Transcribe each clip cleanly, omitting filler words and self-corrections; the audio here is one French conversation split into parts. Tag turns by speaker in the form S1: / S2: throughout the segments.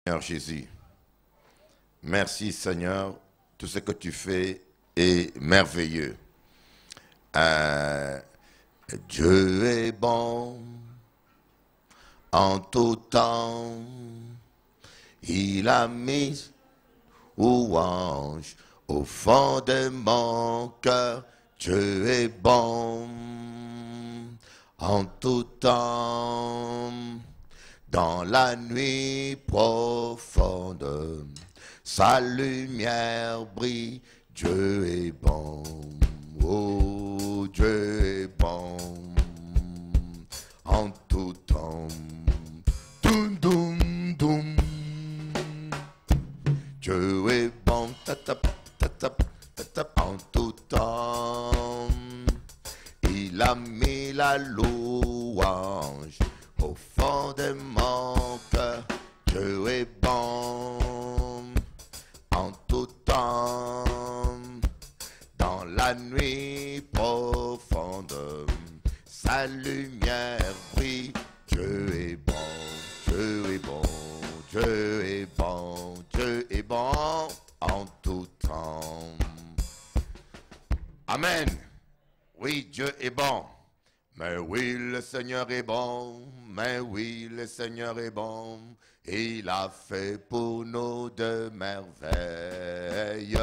S1: Seigneur Jésus. Merci Seigneur, tout ce que tu fais est merveilleux. Dieu est bon en tout temps. Il a mis louange au fond de mon cœur. Dieu est bon en tout temps. Dans la nuit profonde, sa lumière brille. Dieu est bon. Oh, Dieu est bon en tout temps. Dum, dum, dum. Dieu est bon en tout temps. Il a mis la louange au fond de mon cœur. Dieu est bon en tout temps. Dans la nuit profonde, sa lumière brille. Dieu est bon, Dieu est bon, Dieu est bon, Dieu est bon en tout temps. Amen. Oui, Dieu est bon. Mais oui, le Seigneur est bon. Mais oui, le Seigneur est bon. Il a fait pour nous de merveilles.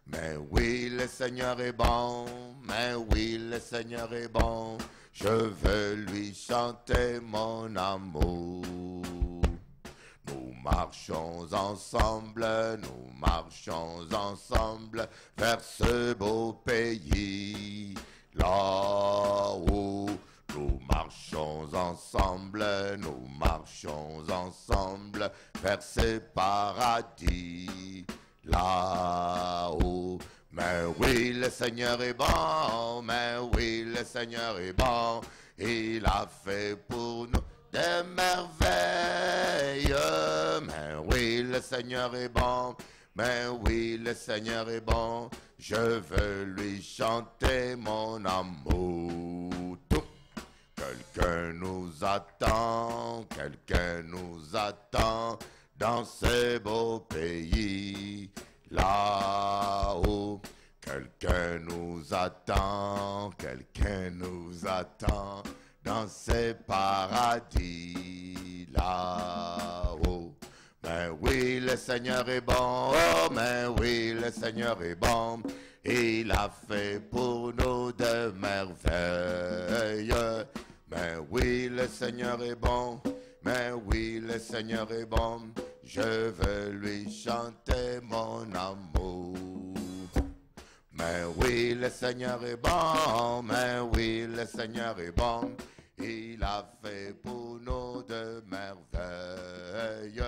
S1: Mais oui, le Seigneur est bon. Mais oui, le Seigneur est bon. Je veux lui chanter mon amour. Nous marchons ensemble vers ce beau pays. Là-haut, nous marchons ensemble vers ce paradis. Là-haut, mais oui, le Seigneur est bon, mais oui, le Seigneur est bon. Il a fait pour nous des merveilles. Mais oui, le Seigneur est bon. Mais oui, le Seigneur est bon. Je veux lui chanter mon amour. Quelqu'un nous attend dans ce beau pays. Là-haut, quelqu'un nous attend dans ce paradis. Là-haut. Mais oui, le Seigneur est bon, oh, mais oui, le Seigneur est bon. Il a fait pour nous de merveilles. Mais oui, le Seigneur est bon, mais oui, le Seigneur est bon. Je veux lui chanter mon amour. Mais oui, le Seigneur est bon, mais oui, le Seigneur est bon. Il a fait pour nous de merveilles.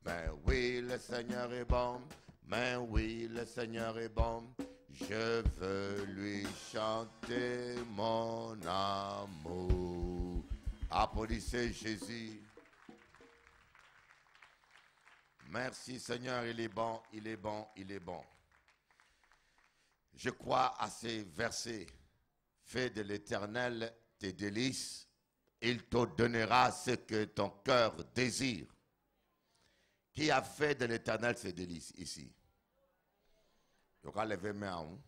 S1: Mais oui, le Seigneur est bon. Mais oui, le Seigneur est bon. Je veux lui chanter mon amour. Applaudissez Jésus. Merci Seigneur, il est bon, il est bon, il est bon. Je crois à ces versets. Fais de l'Éternel tes délices, il te donnera ce que ton cœur désire. Qui a fait de l'Éternel ses délices ici? Je vais lever mes mains.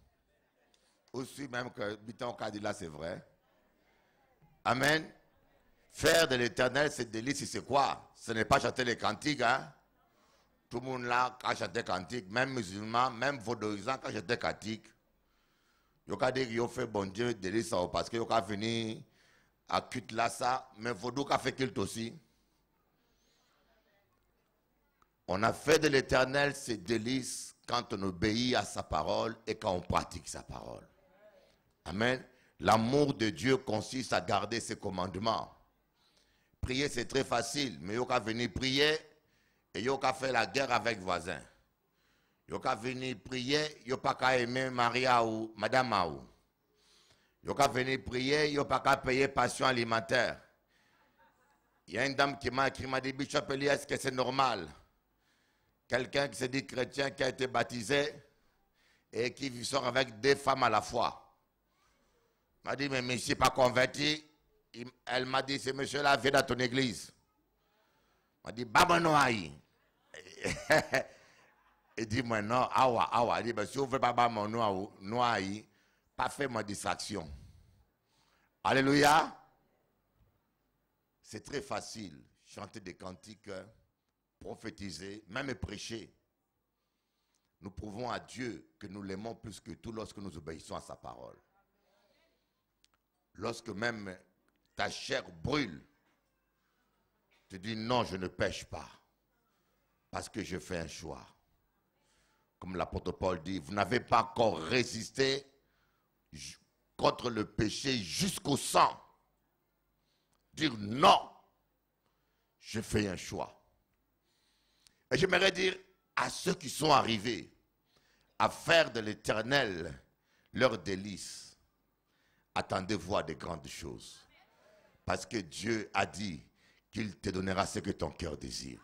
S1: Aussi même que Biton Kadila, c'est vrai. Amen. Faire de l'Éternel ses délices, c'est quoi? Ce n'est pas chanter les cantiques, hein? Tout le monde là, quand chanter les cantiques, même musulmans, même vaudouisants, quand chanter les cantiques, il y a dit qu'il fait bon Dieu délice parce qu'il y a venu à culte là ça, mais vaudou a fait culte aussi. On a fait de l'Éternel ses délices quand on obéit à sa parole et quand on pratique sa parole. Amen. L'amour de Dieu consiste à garder ses commandements. Prier, c'est très facile, mais il y a venir prier et il y a faire la guerre avec voisin. Il y a venir prier, il n'y a pas qu'à aimer Maria ou Madame Maou. Il y a venir prier, il n'y a pas qu'à payer pension alimentaire. Il y a une dame qui m'a écrit, m'a dit, Bishop Eli, est-ce que c'est normal? Quelqu'un qui se dit chrétien, qui a été baptisé et qui sort avec deux femmes à la fois. M'a dit, mais je ne suis pas converti. Elle m'a dit, ce monsieur-là vient dans ton église. M'a dit, Babanoaï. Il dit maintenant, awa. Il dit, ben, si vous ne voulez pas mon noir, pas faire ma distraction. Alléluia. C'est très facile. Chanter des cantiques, prophétiser, même prêcher. Nous prouvons à Dieu que nous l'aimons plus que tout lorsque nous obéissons à sa parole. Lorsque même ta chair brûle, tu dis non, je ne pêche pas. Parce que je fais un choix. Comme l'apôtre Paul dit, vous n'avez pas encore résisté contre le péché jusqu'au sang. Dire non, je fais un choix. Et j'aimerais dire à ceux qui sont arrivés à faire de l'Éternel leur délice, attendez-vous à de grandes choses. Parce que Dieu a dit qu'il te donnera ce que ton cœur désire.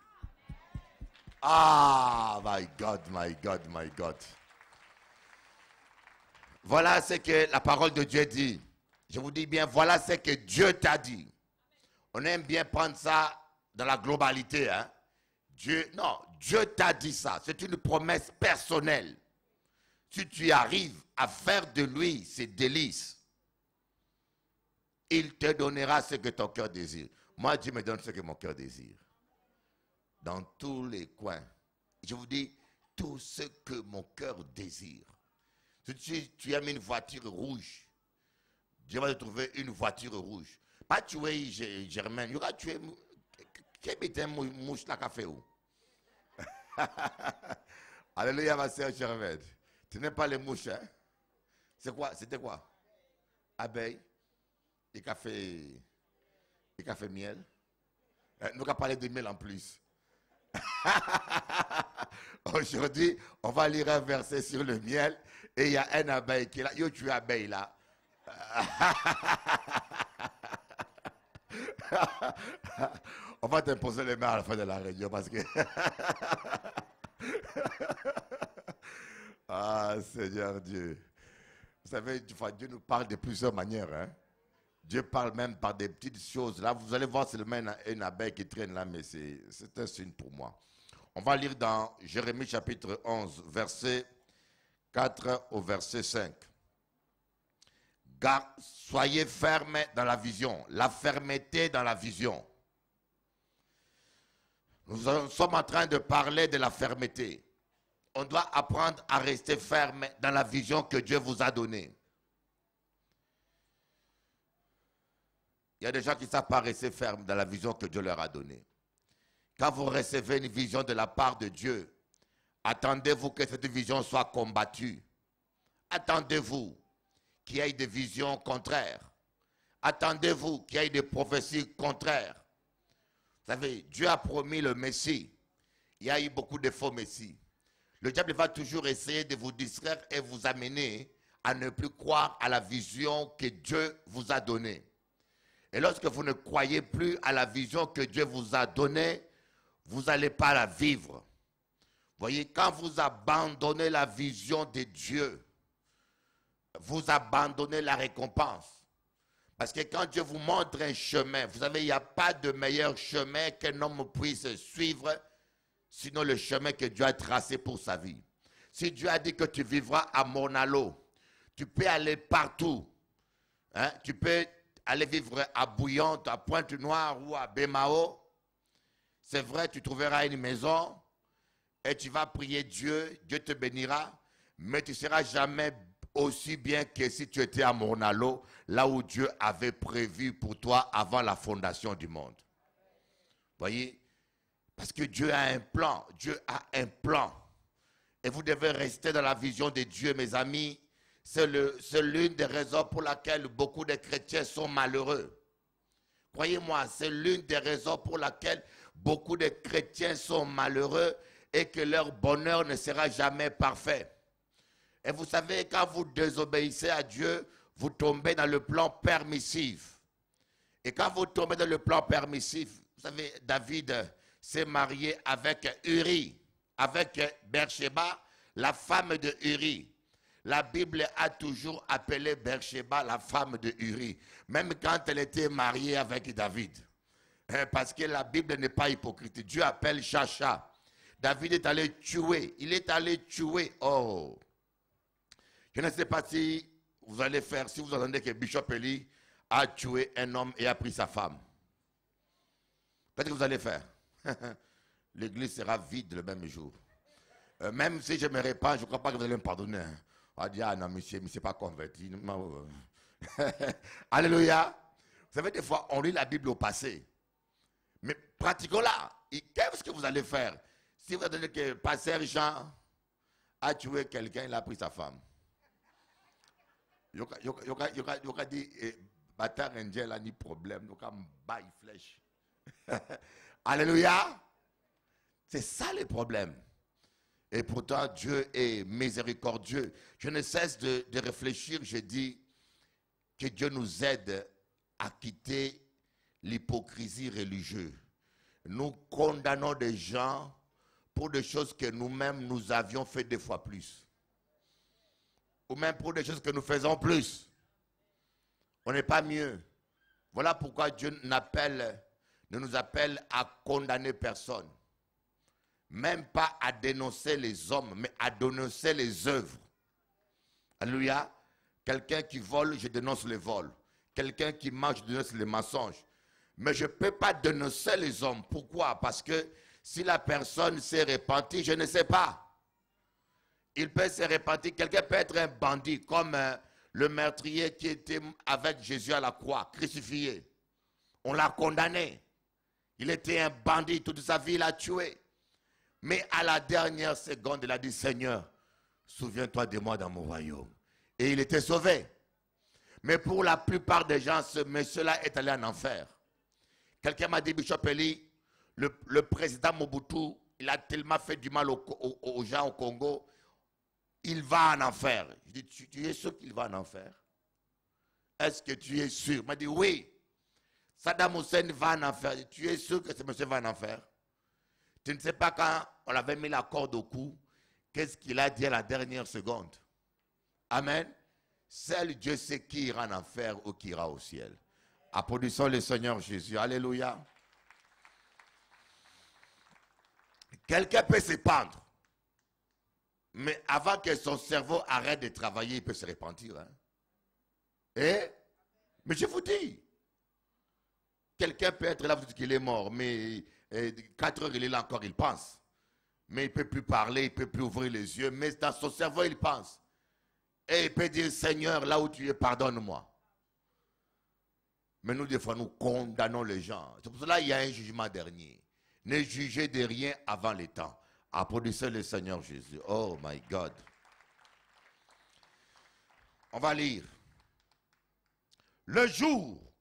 S1: Ah, my God, my God, my God. Voilà ce que la parole de Dieu dit. Je vous dis bien, voilà ce que Dieu t'a dit. On aime bien prendre ça dans la globalité. Hein? Dieu t'a dit ça. C'est une promesse personnelle. Si tu arrives à faire de lui ses délices, il te donnera ce que ton cœur désire. Moi, Dieu me donne ce que mon cœur désire. Dans tous les coins. Je vous dis, tout ce que mon cœur désire. Si tu aimes une voiture rouge, Dieu va te trouver une voiture rouge. Pas tuer Germaine. Il y aura tué. Qui est un mouche là qu'a fait où? Alléluia, ma sœur Germaine. Tu n'aimes pas les mouches, hein? C'est quoi? C'était quoi? Abeille. Et café miel. Nous allons parler de miel en plus. Aujourd'hui, on va lire un verset sur le miel. Et il y a un abeille qui est là. Yo, tu es abeille là. On va t'imposer les mains à la fin de la réunion parce que... Ah, Seigneur Dieu. Vous savez, Dieu nous parle de plusieurs manières. Hein? Dieu parle même par des petites choses. Là, vous allez voir seulement une abeille qui traîne là, mais c'est un signe pour moi. On va lire dans Jérémie chapitre 11, verset 4 au verset 5. Soyez fermes dans la vision. La fermeté dans la vision. Nous sommes en train de parler de la fermeté. On doit apprendre à rester ferme dans la vision que Dieu vous a donnée. Il y a des gens qui ne savent pas rester fermes dans la vision que Dieu leur a donnée. Quand vous recevez une vision de la part de Dieu, attendez-vous que cette vision soit combattue. Attendez-vous qu'il y ait des visions contraires. Attendez-vous qu'il y ait des prophéties contraires. Vous savez, Dieu a promis le Messie. Il y a eu beaucoup de faux Messies. Le diable va toujours essayer de vous distraire et vous amener à ne plus croire à la vision que Dieu vous a donnée. Et lorsque vous ne croyez plus à la vision que Dieu vous a donnée, vous n'allez pas la vivre. Voyez, quand vous abandonnez la vision de Dieu, vous abandonnez la récompense. Parce que quand Dieu vous montre un chemin, vous savez, il n'y a pas de meilleur chemin qu'un homme puisse suivre, sinon le chemin que Dieu a tracé pour sa vie. Si Dieu a dit que tu vivras à Mornalo, tu peux aller partout. Hein? Tu peux aller vivre à Bouillante, à Pointe-Noire ou à Bémao. C'est vrai, tu trouveras une maison et tu vas prier Dieu, Dieu te bénira, mais tu ne seras jamais aussi bien que si tu étais à Mornalo, là où Dieu avait prévu pour toi avant la fondation du monde. Voyez? Parce que Dieu a un plan. Dieu a un plan. Et vous devez rester dans la vision de Dieu, mes amis. C'est l'une des raisons pour laquelle beaucoup de chrétiens sont malheureux. Croyez-moi, c'est l'une des raisons pour laquelle beaucoup de chrétiens sont malheureux et que leur bonheur ne sera jamais parfait. Et vous savez, quand vous désobéissez à Dieu, vous tombez dans le plan permissif. Et quand vous tombez dans le plan permissif, vous savez, David s'est marié avec Uri, avec Bersheba, la femme de Uri. La Bible a toujours appelé Bersheba la femme de Uri, même quand elle était mariée avec David. Parce que la Bible n'est pas hypocrite. Dieu appelle Chacha. David est allé tuer. Il est allé tuer. Oh. Je ne sais pas si vous allez faire, si vous entendez que Bishop Eli a tué un homme et a pris sa femme. Qu'est-ce que vous allez faire? L'église sera vide le même jour. Même si je me répands, je ne crois pas que vous allez me pardonner. Hein. On va dire, ah non, monsieur, n'est pas converti. Alléluia. Vous savez, des fois, on lit la Bible au passé. Mais pratiquons-la. Qu'est-ce que vous allez faire? Si vous attendez que Pasteur Jean a tué quelqu'un, il a pris sa femme. Il a dit, bâtard indien, il a ni problème. Il a baille flèche. Alléluia. C'est ça le problème. Et pourtant, Dieu est miséricordieux. Je ne cesse de réfléchir. Je dis que Dieu nous aide à quitter l'hypocrisie religieuse. Nous condamnons des gens pour des choses que nous-mêmes nous avions fait 2 fois plus. Ou même pour des choses que nous faisons plus. On n'est pas mieux. Voilà pourquoi Dieu ne nous appelle à condamner personne. Même pas à dénoncer les hommes, mais à dénoncer les œuvres. Alléluia. Quelqu'un qui vole, je dénonce le vol. Quelqu'un qui mange, je dénonce les mensonges. Mais je ne peux pas dénoncer les hommes. Pourquoi? Parce que si la personne s'est repentie, je ne sais pas. Il peut se repentir. Quelqu'un peut être un bandit, comme le meurtrier qui était avec Jésus à la croix, crucifié. On l'a condamné. Il était un bandit, toute sa vie, il a tué. Mais à la dernière seconde, il a dit, Seigneur, souviens-toi de moi dans mon royaume. Et il était sauvé. Mais pour la plupart des gens, ce monsieur-là est allé en enfer. Quelqu'un m'a dit, Bishop Eli, le président Mobutu, il a tellement fait du mal aux gens au Congo, il va en enfer. Je dis, tu es sûr qu'il va en enfer? Est-ce que tu es sûr? Il m'a dit, oui. Saddam Hussein va en enfer. Je dis, tu es sûr que ce monsieur va en enfer? Tu ne sais pas quand on avait mis la corde au cou, qu'est-ce qu'il a dit à la dernière seconde? Amen. Seul Dieu sait qui ira en enfer ou qui ira au ciel. Applaudissons le Seigneur Jésus. Alléluia. Quelqu'un peut se pendre. Mais avant que son cerveau arrête de travailler, il peut se repentir. Hein? Mais je vous dis, quelqu'un peut être là, vous dites qu'il est mort, mais 4 heures, il est là encore, il pense. Mais il ne peut plus parler, il ne peut plus ouvrir les yeux, mais dans son cerveau, il pense. Et il peut dire, Seigneur, là où tu es, pardonne-moi. Mais nous, des fois, nous condamnons les gens. C'est pour cela qu'il y a un jugement dernier. Ne jugez de rien avant le temps. Applaudissez le Seigneur Jésus. Oh my God. On va lire. Le jour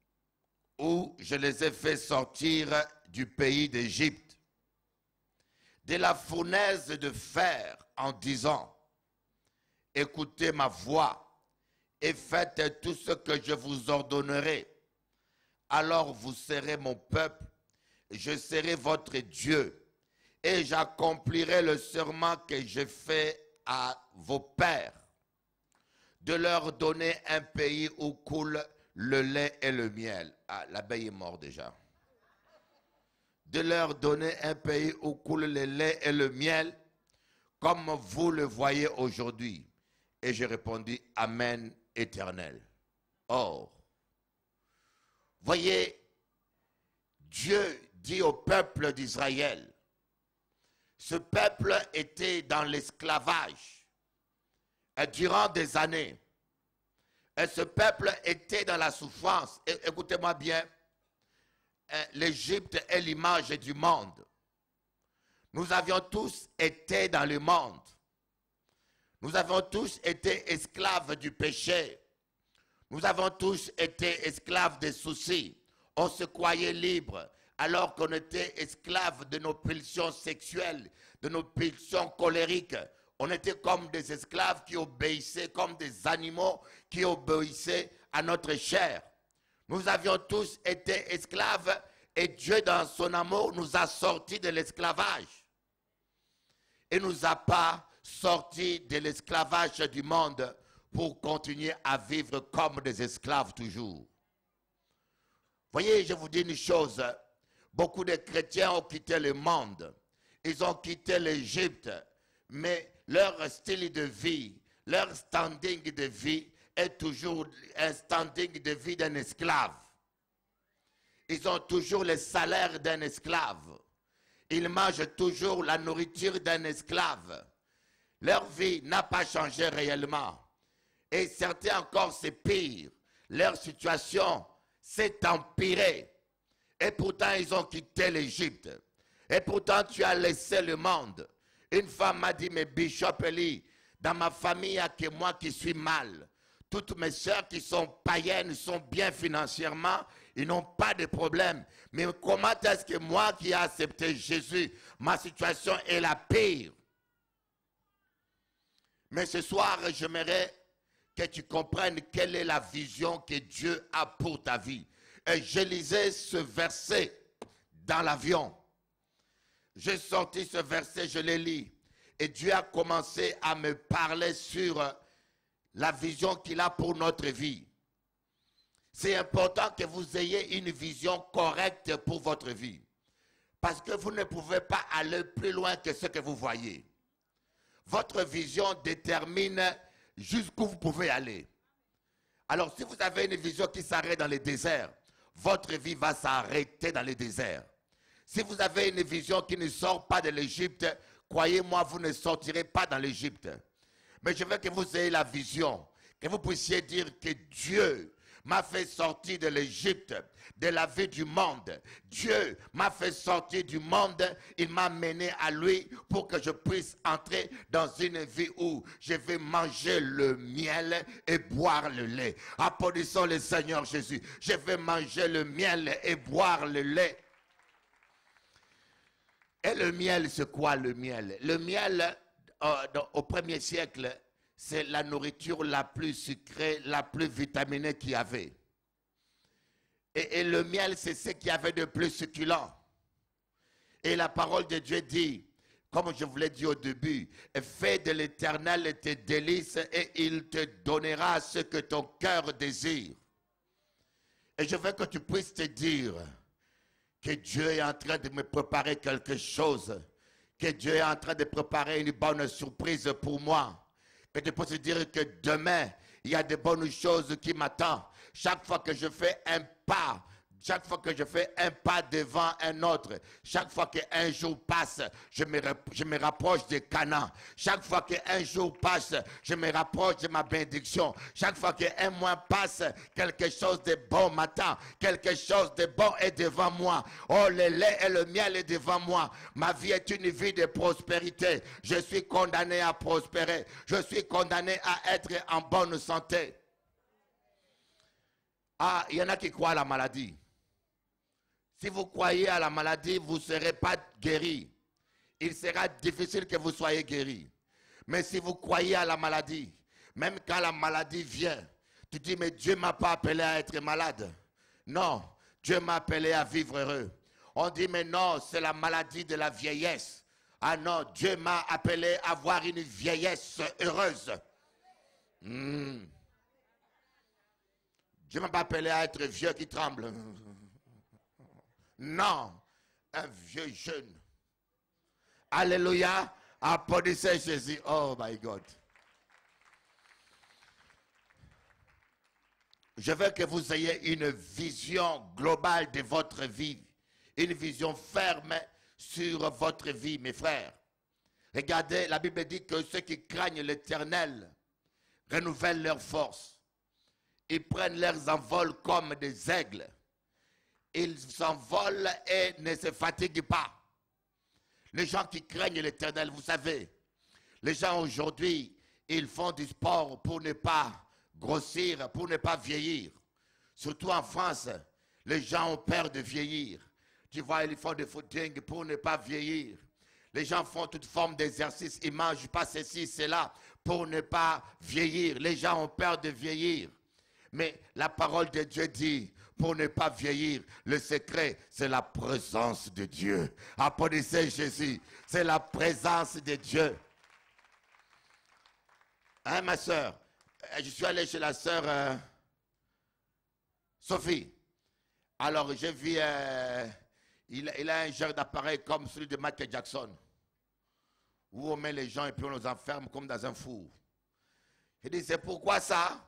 S1: où je les ai fait sortir du pays d'Égypte, de la fournaise de fer, en disant, écoutez ma voix et faites tout ce que je vous ordonnerai. Alors vous serez mon peuple, je serai votre Dieu, et j'accomplirai le serment que j'ai fait à vos pères, de leur donner un pays où coule le lait et le miel. Ah, l'abeille est morte déjà. De leur donner un pays où coule le lait et le miel, comme vous le voyez aujourd'hui. Et j'ai répondu, Amen, éternel. Or, voyez, Dieu dit au peuple d'Israël, ce peuple était dans l'esclavage durant des années. Et ce peuple était dans la souffrance. Et écoutez-moi bien, l'Égypte est l'image du monde. Nous avions tous été dans le monde. Nous avons tous été esclaves du péché. Nous avons tous été esclaves des soucis. On se croyait libre alors qu'on était esclaves de nos pulsions sexuelles, de nos pulsions colériques. On était comme des esclaves qui obéissaient, comme des animaux qui obéissaient à notre chair. Nous avions tous été esclaves et Dieu, dans son amour, nous a sortis de l'esclavage. Et nous a pas sortis de l'esclavage du monde pour continuer à vivre comme des esclaves toujours. Voyez, je vous dis une chose, beaucoup de chrétiens ont quitté le monde. Ils ont quitté l'Égypte, mais leur style de vie, leur standing de vie est toujours un standing de vie d'un esclave. Ils ont toujours le salaire d'un esclave. Ils mangent toujours la nourriture d'un esclave. Leur vie n'a pas changé réellement. Et certains encore, c'est pire. Leur situation s'est empirée. Et pourtant, ils ont quitté l'Égypte. Et pourtant, tu as laissé le monde. Une femme m'a dit, mais Bishop Eli, dans ma famille, il n'y a que moi qui suis mal. Toutes mes sœurs qui sont païennes sont bien financièrement, ils n'ont pas de problème. Mais comment est-ce que moi qui ai accepté Jésus, ma situation est la pire? Mais ce soir, j'aimerais que tu comprennes quelle est la vision que Dieu a pour ta vie. Et je lisais ce verset dans l'avion. J'ai sorti ce verset, je l'ai lu. Et Dieu a commencé à me parler sur la vision qu'il a pour notre vie. C'est important que vous ayez une vision correcte pour votre vie. Parce que vous ne pouvez pas aller plus loin que ce que vous voyez. Votre vision détermine jusqu'où vous pouvez aller. Alors si vous avez une vision qui s'arrête dans le désert, votre vie va s'arrêter dans le désert. Si vous avez une vision qui ne sort pas de l'Égypte, croyez-moi, vous ne sortirez pas dans l'Égypte. Mais je veux que vous ayez la vision, que vous puissiez dire que Dieu m'a fait sortir de l'Égypte, de la vie du monde. Dieu m'a fait sortir du monde, il m'a mené à lui pour que je puisse entrer dans une vie où je vais manger le miel et boire le lait. Applaudissons le Seigneur Jésus. Je vais manger le miel et boire le lait. Et le miel, c'est quoi le miel? Le miel, au 1er siècle, c'est la nourriture la plus sucrée, la plus vitaminée qu'il y avait. Et le miel, c'est ce qu'il y avait de plus succulent. Et la parole de Dieu dit, comme je vous l'ai dit au début, fais de l'Éternel tes délices et il te donnera ce que ton cœur désire. Et je veux que tu puisses te dire que Dieu est en train de me préparer quelque chose, que Dieu est en train de préparer une bonne surprise pour moi. Que tu puisses dire que demain, il y a de bonnes choses qui m'attendent. Chaque fois que je fais un pas, chaque fois que je fais un pas devant un autre, chaque fois qu'un jour passe, je me rapproche de Canaan. Chaque fois qu'un jour passe, je me rapproche de ma bénédiction. Chaque fois qu'un mois passe, quelque chose de bon m'attend. Quelque chose de bon est devant moi. Oh, le lait et le miel est devant moi. Ma vie est une vie de prospérité. Je suis condamné à prospérer. Je suis condamné à être en bonne santé. Ah, il y en a qui croient à la maladie. Si vous croyez à la maladie, vous ne serez pas guéri. Il sera difficile que vous soyez guéri. Mais si vous croyez à la maladie, même quand la maladie vient, tu dis, mais Dieu ne m'a pas appelé à être malade. Non, Dieu m'a appelé à vivre heureux. On dit, mais non, c'est la maladie de la vieillesse. Ah non, Dieu m'a appelé à avoir une vieillesse heureuse. Dieu ne m'a pas appelé à être vieux qui tremble. Non, un vieux jeune. Alléluia. Applaudissez Jésus. Oh my God. Je veux que vous ayez une vision globale de votre vie. Une vision ferme sur votre vie, mes frères. Regardez, la Bible dit que ceux qui craignent l'Éternel renouvellent leurs forces. Ils prennent leurs envols comme des aigles. Ils s'envolent et ne se fatiguent pas. Les gens qui craignent l'Éternel, vous savez, les gens aujourd'hui, ils font du sport pour ne pas grossir, pour ne pas vieillir. Surtout en France, les gens ont peur de vieillir. Tu vois, ils font des footings pour ne pas vieillir. Les gens font toute forme d'exercice, ils ne mangent pas ceci, cela, pour ne pas vieillir. Les gens ont peur de vieillir. Mais la parole de Dieu dit, pour ne pas vieillir, le secret, c'est la présence de Dieu. Applaudissez Jésus, c'est la présence de Dieu. Hein, ma soeur? Je suis allé chez la soeur Sophie. Alors, j'ai vu, il a un genre d'appareil comme celui de Michael Jackson. où on met les gens et puis on les enferme comme dans un four. J'ai dit, c'est pourquoi ça?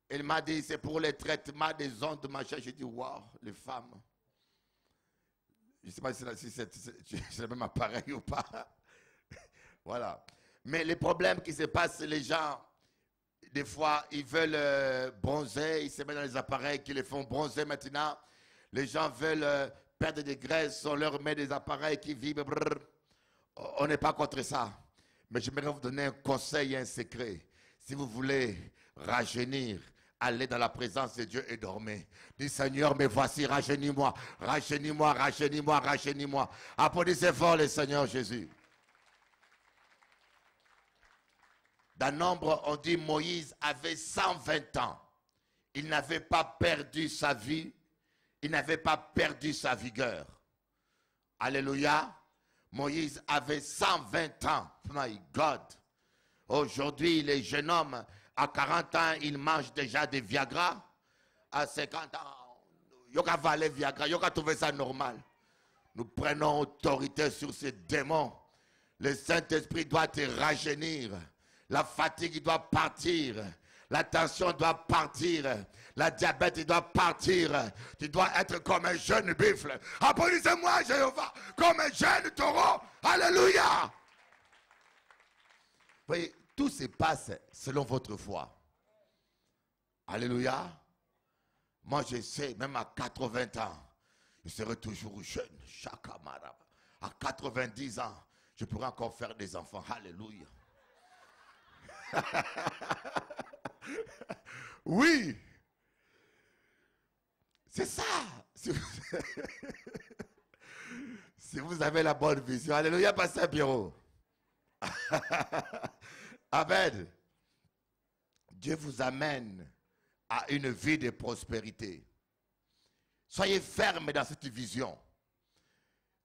S1: Elle m'a dit, c'est pour les traitements des ondes, machin. J'ai dit, waouh, les femmes. Je ne sais pas si c'est le même appareil ou pas. Voilà. Mais les problèmes qui se passent, les gens, des fois, ils veulent bronzer, ils se mettent dans les appareils qui les font bronzer maintenant. Les gens veulent perdre des graisses, on leur met des appareils qui vibrent. Brrr. On n'est pas contre ça. Mais j'aimerais vous donner un conseil et un secret. Si vous voulez rajeunir, allez dans la présence de Dieu et dormez. Dis Seigneur, mais voici, rajeunis-moi, rajeunis-moi, rajeunis-moi, rajeunis-moi. Applaudissez fort le Seigneur Jésus. Dans Nombre, on dit Moïse avait 120 ans. Il n'avait pas perdu sa vie. Il n'avait pas perdu sa vigueur. Alléluia. Moïse avait 120 ans. My God. Aujourd'hui, les jeunes hommes, à 40 ans, ils mangent déjà des Viagra. À 50 ans, ils ont avalé Viagra. Ils ont trouvé ça normal. Nous prenons autorité sur ces démons. Le Saint-Esprit doit te rajeunir. La fatigue doit partir. La tension doit partir. La diabète doit partir. Tu dois être comme un jeune buffle. Applaudissez-moi, Jéhovah, comme un jeune taureau. Alléluia. Vous voyez, tout se passe selon votre foi. Alléluia. Moi, je sais, même à 80 ans, je serai toujours jeune. Chakamaraba. À 90 ans, je pourrai encore faire des enfants. Alléluia. Oui, c'est ça. Si vous avez la bonne vision, alléluia, Pasteur Pierrot. Amen. Dieu vous amène à une vie de prospérité. Soyez fermes dans cette vision.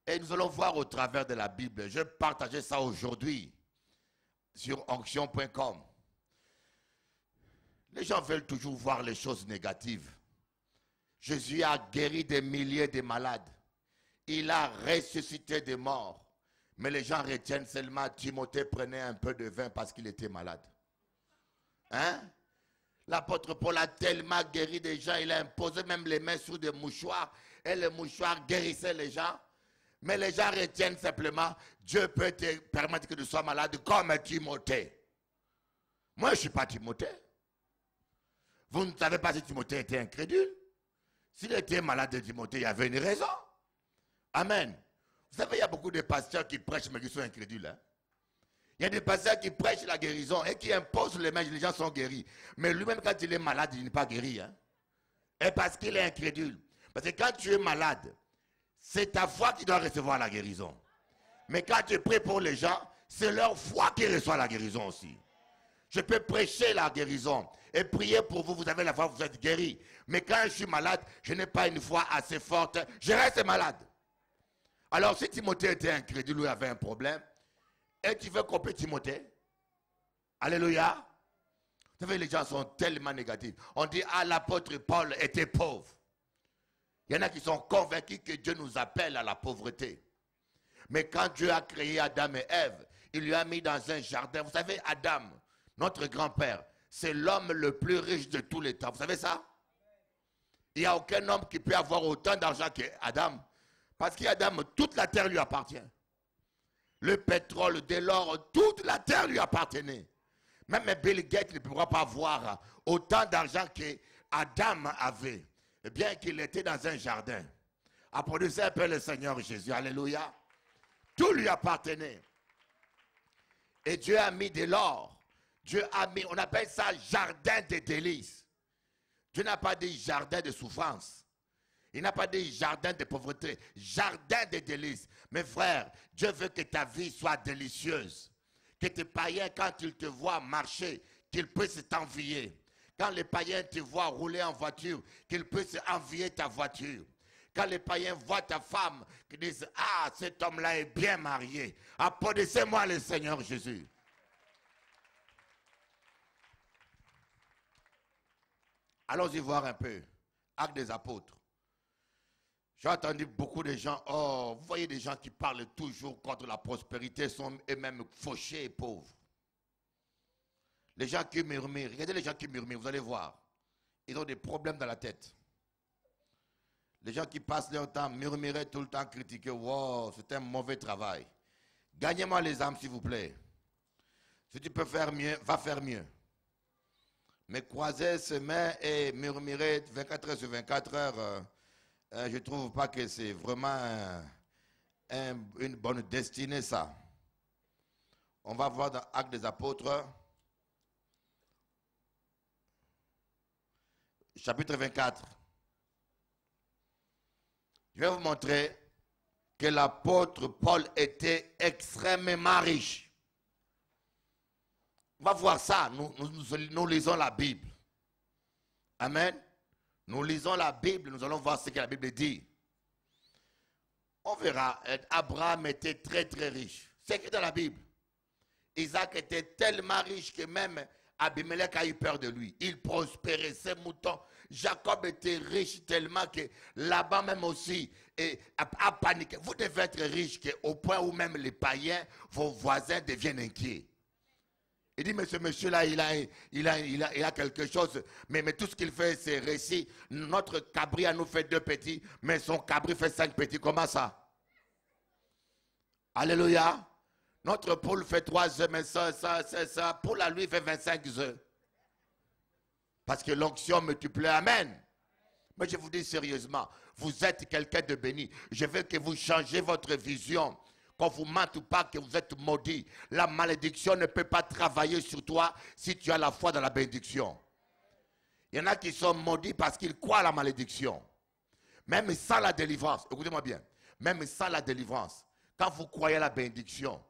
S1: Et nous allons voir au travers de la Bible. Je partageais ça aujourd'hui sur onction.com. Les gens veulent toujours voir les choses négatives. Jésus a guéri des milliers de malades. Il a ressuscité des morts. Mais les gens retiennent seulement Timothée prenait un peu de vin parce qu'il était malade. Hein? L'apôtre Paul a tellement guéri des gens, il a imposé même les mains sur des mouchoirs. Et les mouchoirs guérissaient les gens. Mais les gens retiennent simplement, Dieu peut te permettre que tu sois malade comme Timothée. Moi, je ne suis pas Timothée. Vous ne savez pas si Timothée était incrédule. S'il était malade de Timothée, il y avait une raison. Amen. Vous savez, il y a beaucoup de pasteurs qui prêchent mais qui sont incrédules. Hein? Il y a des pasteurs qui prêchent la guérison et qui imposent les mains, les gens sont guéris. Mais lui-même, quand il est malade, il n'est pas guéri. Hein? Et parce qu'il est incrédule. Parce que quand tu es malade, c'est ta foi qui doit recevoir la guérison. Mais quand tu pries pour les gens, c'est leur foi qui reçoit la guérison aussi. Je peux prêcher la guérison et prier pour vous, vous avez la foi, vous êtes guéri. Mais quand je suis malade, je n'ai pas une foi assez forte, je reste malade. Alors si Timothée était incrédule ou avait un problème, et tu veux couper Timothée, alléluia. Vous savez, les gens sont tellement négatifs. On dit, ah, l'apôtre Paul était pauvre. Il y en a qui sont convaincus que Dieu nous appelle à la pauvreté. Mais quand Dieu a créé Adam et Ève, il lui a mis dans un jardin. Vous savez, Adam, notre grand-père, c'est l'homme le plus riche de tous les temps. Vous savez ça? Il n'y a aucun homme qui peut avoir autant d'argent qu'Adam. Parce qu'Adam, toute la terre lui appartient. Le pétrole, de l'or, toute la terre lui appartenait. Même Bill Gates ne pourra pas avoir autant d'argent qu'Adam avait. Bien qu'il était dans un jardin. Applaudissez un peu le Seigneur Jésus. Alléluia. Tout lui appartenait. Et Dieu a mis de l'or. Dieu a mis, on appelle ça jardin de délices. Dieu n'a pas dit jardin de souffrance. Il n'a pas dit jardin de pauvreté. Jardin de délices. Mes frères, Dieu veut que ta vie soit délicieuse. Que tes païens, quand ils te voient marcher, qu'ils puissent t'envier. Quand les païens te voient rouler en voiture, qu'ils puissent envier ta voiture. Quand les païens voient ta femme, qu'ils disent, ah, cet homme-là est bien marié. Applaudissez-moi le Seigneur Jésus. Allons-y voir un peu. Actes des apôtres. J'ai entendu beaucoup de gens, oh, vous voyez des gens qui parlent toujours contre la prospérité sont eux-mêmes fauchés et pauvres. Les gens qui murmurent, regardez les gens qui murmurent, vous allez voir. Ils ont des problèmes dans la tête. Les gens qui passent leur temps, murmurer tout le temps, critiquer, wow, c'est un mauvais travail. Gagnez-moi les âmes, s'il vous plaît. Si tu peux faire mieux, va faire mieux. Mais croiser ses mains et murmurer 24 heures sur 24 heures, je ne trouve pas que c'est vraiment une bonne destinée, ça. On va voir dans Actes des Apôtres, chapitre 24. Je vais vous montrer que l'apôtre Paul était extrêmement riche. On va voir ça. Nous lisons la Bible. Amen. Nous lisons la Bible, nous allons voir ce que la Bible dit. On verra, Abraham était très très riche. C'est écrit dans la Bible. Isaac était tellement riche que même Abimelech a eu peur de lui. Il prospérait, ses moutons. Jacob était riche tellement que là-bas même aussi a paniqué. Vous devez être riche au point où même les païens, vos voisins deviennent inquiets. Il dit, mais ce monsieur-là, il a quelque chose. Mais tout ce qu'il fait, c'est récit. Notre cabri a nous fait 2 petits, mais son cabri fait 5 petits. Comment ça? Alléluia. Notre poule fait 3 œufs, mais ça, poule à lui fait 25 œufs. Parce que l'onction multiplie. Amen. Mais je vous dis sérieusement, vous êtes quelqu'un de béni. Je veux que vous changez votre vision. Qu'on vous mente ou pas, que vous êtes maudit. La malédiction ne peut pas travailler sur toi si tu as la foi dans la bénédiction. Il y en a qui sont maudits parce qu'ils croient à la malédiction. Même sans la délivrance, écoutez-moi bien, même sans la délivrance, quand vous croyez à la bénédiction,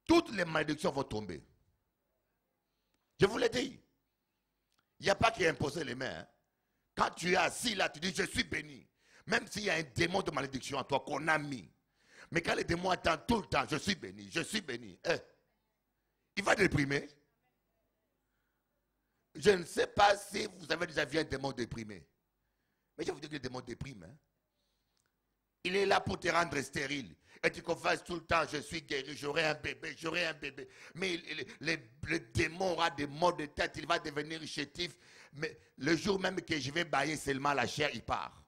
S1: toutes les malédictions vont tomber. Je vous l'ai dit. Il n'y a pas qui a imposé les mains. Hein. Quand tu es assis là, tu dis je suis béni. Même s'il y a un démon de malédiction en toi qu'on a mis. Mais quand les démons attendent tout le temps, je suis béni, il va déprimer. Je ne sais pas si vous avez déjà vu un démon déprimé. Mais je vous dis que le démon déprime. Hein. Il est là pour te rendre stérile. Et tu confesses tout le temps, je suis guéri, j'aurai un bébé. Mais le démon aura des maux de tête, il va devenir chétif. Mais le jour même que je vais bailler seulement la chair, il part.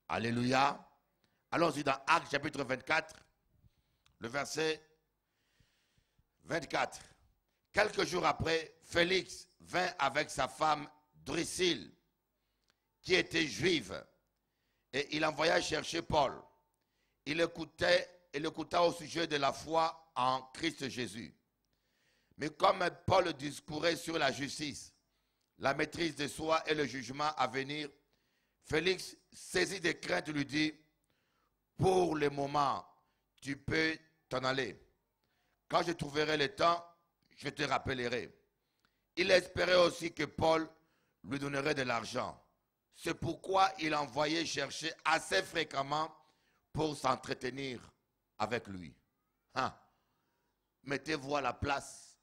S1: Alléluia. Allons-y dans Actes chapitre 24, le verset 24. Quelques jours après, Félix vint avec sa femme Drusille, qui était juive, et il envoya chercher Paul. Il écouta au sujet de la foi en Christ Jésus. Mais comme Paul discourait sur la justice, la maîtrise de soi et le jugement à venir, Félix, saisi de crainte, lui dit, pour le moment, tu peux t'en aller. Quand je trouverai le temps, je te rappellerai. Il espérait aussi que Paul lui donnerait de l'argent. C'est pourquoi il envoyait chercher assez fréquemment pour s'entretenir avec lui. Hein? Mettez-vous à la place.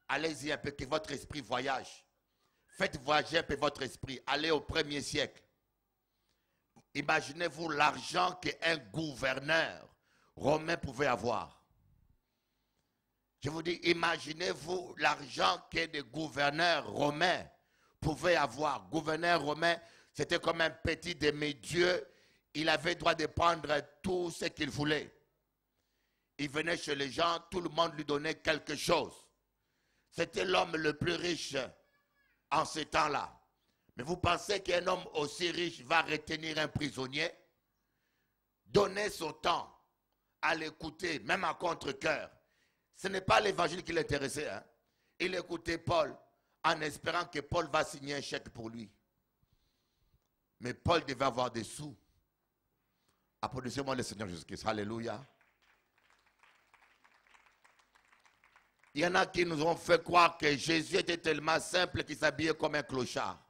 S1: Allez-y un peu, que votre esprit voyage. Faites voyager un peu votre esprit. Allez au 1er siècle. Imaginez-vous l'argent qu'un gouverneur romain pouvait avoir. Je vous dis, imaginez-vous l'argent que des gouverneurs romains pouvaient avoir. Gouverneur romain, c'était comme un petit demi-dieu. Il avait droit de prendre tout ce qu'il voulait. Il venait chez les gens, tout le monde lui donnait quelque chose. C'était l'homme le plus riche en ce temps-là. Mais vous pensez qu'un homme aussi riche va retenir un prisonnier? Donner son temps à l'écouter, même à contre-cœur. Ce n'est pas l'évangile qui l'intéressait. Hein? Il écoutait Paul en espérant que Paul va signer un chèque pour lui. Mais Paul devait avoir des sous. Applaudissez-moi le Seigneur Jésus-Christ. Alléluia. Il y en a qui nous ont fait croire que Jésus était tellement simple qu'il s'habillait comme un clochard.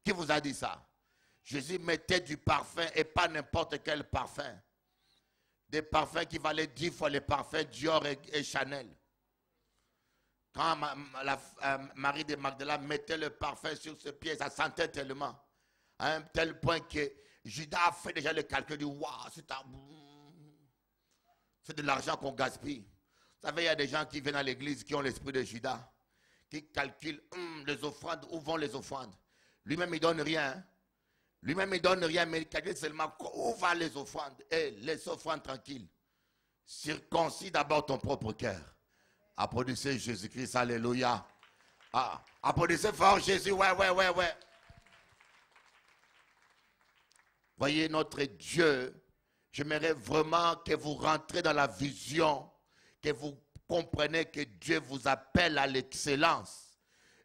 S1: Qui vous a dit ça? Jésus mettait du parfum et pas n'importe quel parfum. Des parfums qui valaient 10 fois les parfums Dior et Chanel. Quand Marie de Magdala mettait le parfum sur ses pieds, ça sentait tellement. À un tel point que Judas a fait déjà le calcul, dit, waouh, c'est de l'argent qu'on gaspille. Vous savez, il y a des gens qui viennent à l'église qui ont l'esprit de Judas, qui calculent les offrandes, où vont les offrandes. Lui-même, il ne donne rien. Lui-même, il ne donne rien, mais il calcule seulement où vont les offrandes. Et les offrandes tranquilles. Circoncis d'abord ton propre cœur. Applaudissez Jésus-Christ, alléluia. Ah, applaudissez fort Jésus, ouais. Voyez notre Dieu, j'aimerais vraiment que vous rentrez dans la vision, que vous comprenez que Dieu vous appelle à l'excellence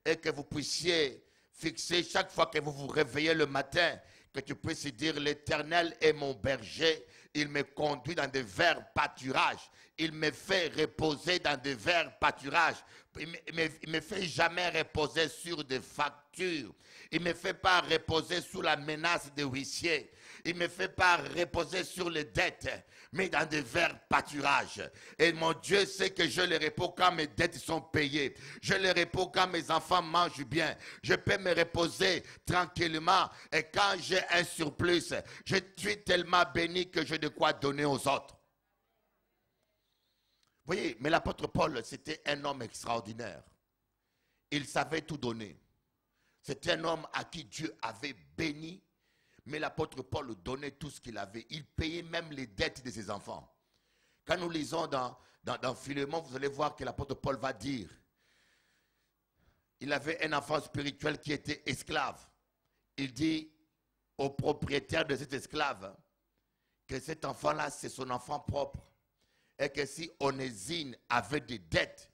S1: et que vous puissiez fixer chaque fois que vous vous réveillez le matin, que tu puisses dire l'Éternel est mon berger, il me conduit dans de verts pâturages, il me fait reposer dans de verts pâturages, il me fait jamais reposer sur des factures, il me fait pas reposer sous la menace des huissiers, il ne me fait pas reposer sur les dettes, mais dans de verts pâturages. Et mon Dieu sait que je le repose quand mes dettes sont payées. Je le repose quand mes enfants mangent bien. Je peux me reposer tranquillement. Et quand j'ai un surplus, je suis tellement béni que j'ai de quoi donner aux autres. Vous voyez, mais l'apôtre Paul, c'était un homme extraordinaire. Il savait tout donner. C'était un homme à qui Dieu avait béni. Mais l'apôtre Paul donnait tout ce qu'il avait. Il payait même les dettes de ses enfants. Quand nous lisons dans Philémon, vous allez voir que l'apôtre Paul va dire, il avait un enfant spirituel qui était esclave. Il dit au propriétaire de cet esclave que cet enfant-là, c'est son enfant propre. Et que si Onésime avait des dettes,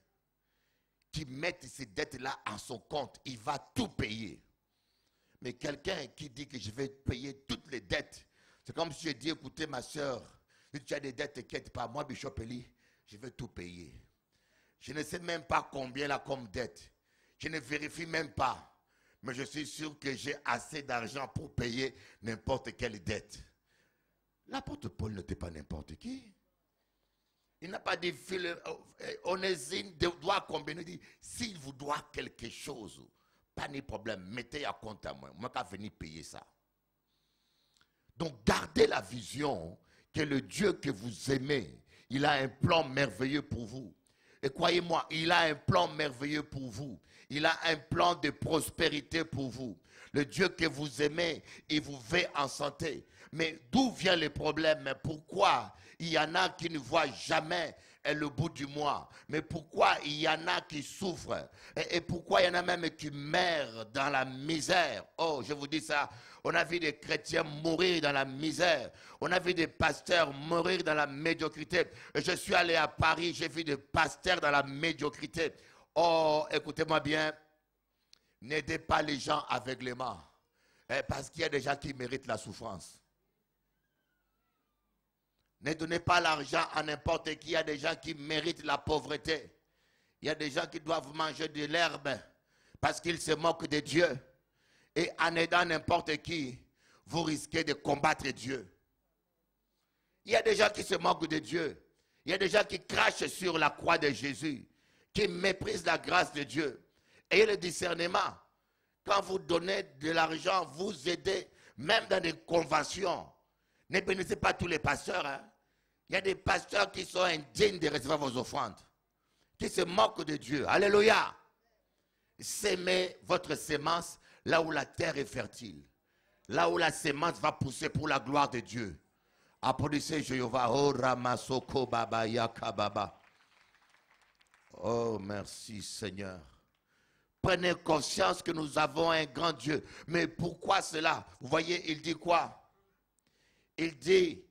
S1: qu'il mette ces dettes-là à son compte, il va tout payer. Mais quelqu'un qui dit que je vais payer toutes les dettes, c'est comme si je dis, écoutez ma soeur, si tu as des dettes, t'inquiète pas, moi Bishop Eli, je vais tout payer. Je ne sais même pas combien là comme dette. Je ne vérifie même pas. Mais je suis sûr que j'ai assez d'argent pour payer n'importe quelle dette. L'apôtre Paul n'était pas n'importe qui. Il n'a pas dit, Onésime doit combien. Il dit, s'il vous doit quelque chose, pas de problème, mettez à compte à moi. Moi, je vais venir payer ça. Donc, gardez la vision que le Dieu que vous aimez, il a un plan merveilleux pour vous. Et croyez-moi, il a un plan merveilleux pour vous. Il a un plan de prospérité pour vous. Le Dieu que vous aimez, il vous veut en santé. Mais d'où vient le problème? Pourquoi il y en a qui ne voient jamais le bout du mois? Mais pourquoi il y en a qui souffrent? Et pourquoi il y en a même qui meurent dans la misère? Oh, je vous dis ça. On a vu des chrétiens mourir dans la misère. On a vu des pasteurs mourir dans la médiocrité. Je suis allé à Paris, j'ai vu des pasteurs dans la médiocrité. Oh, écoutez-moi bien. N'aidez pas les gens aveuglément. Parce qu'il y a des gens qui méritent la souffrance. Ne donnez pas l'argent à n'importe qui. Il y a des gens qui méritent la pauvreté. Il y a des gens qui doivent manger de l'herbe parce qu'ils se moquent de Dieu. Et en aidant n'importe qui, vous risquez de combattre Dieu. Il y a des gens qui se moquent de Dieu. Il y a des gens qui crachent sur la croix de Jésus, qui méprisent la grâce de Dieu. Ayez le discernement. Quand vous donnez de l'argent, vous aidez, même dans des conventions. Ne bénissez pas tous les pasteurs. Hein. Il y a des pasteurs qui sont indignes de recevoir vos offrandes, qui se moquent de Dieu. Alléluia. Sémez votre sémence là où la terre est fertile. Là où la sémence va pousser pour la gloire de Dieu. Applaudissez Jéhovah. Oh, Ramasoko Baba Yakababa. Oh, merci Seigneur. Prenez conscience que nous avons un grand Dieu. Mais pourquoi cela? Vous voyez, il dit quoi? Il dit,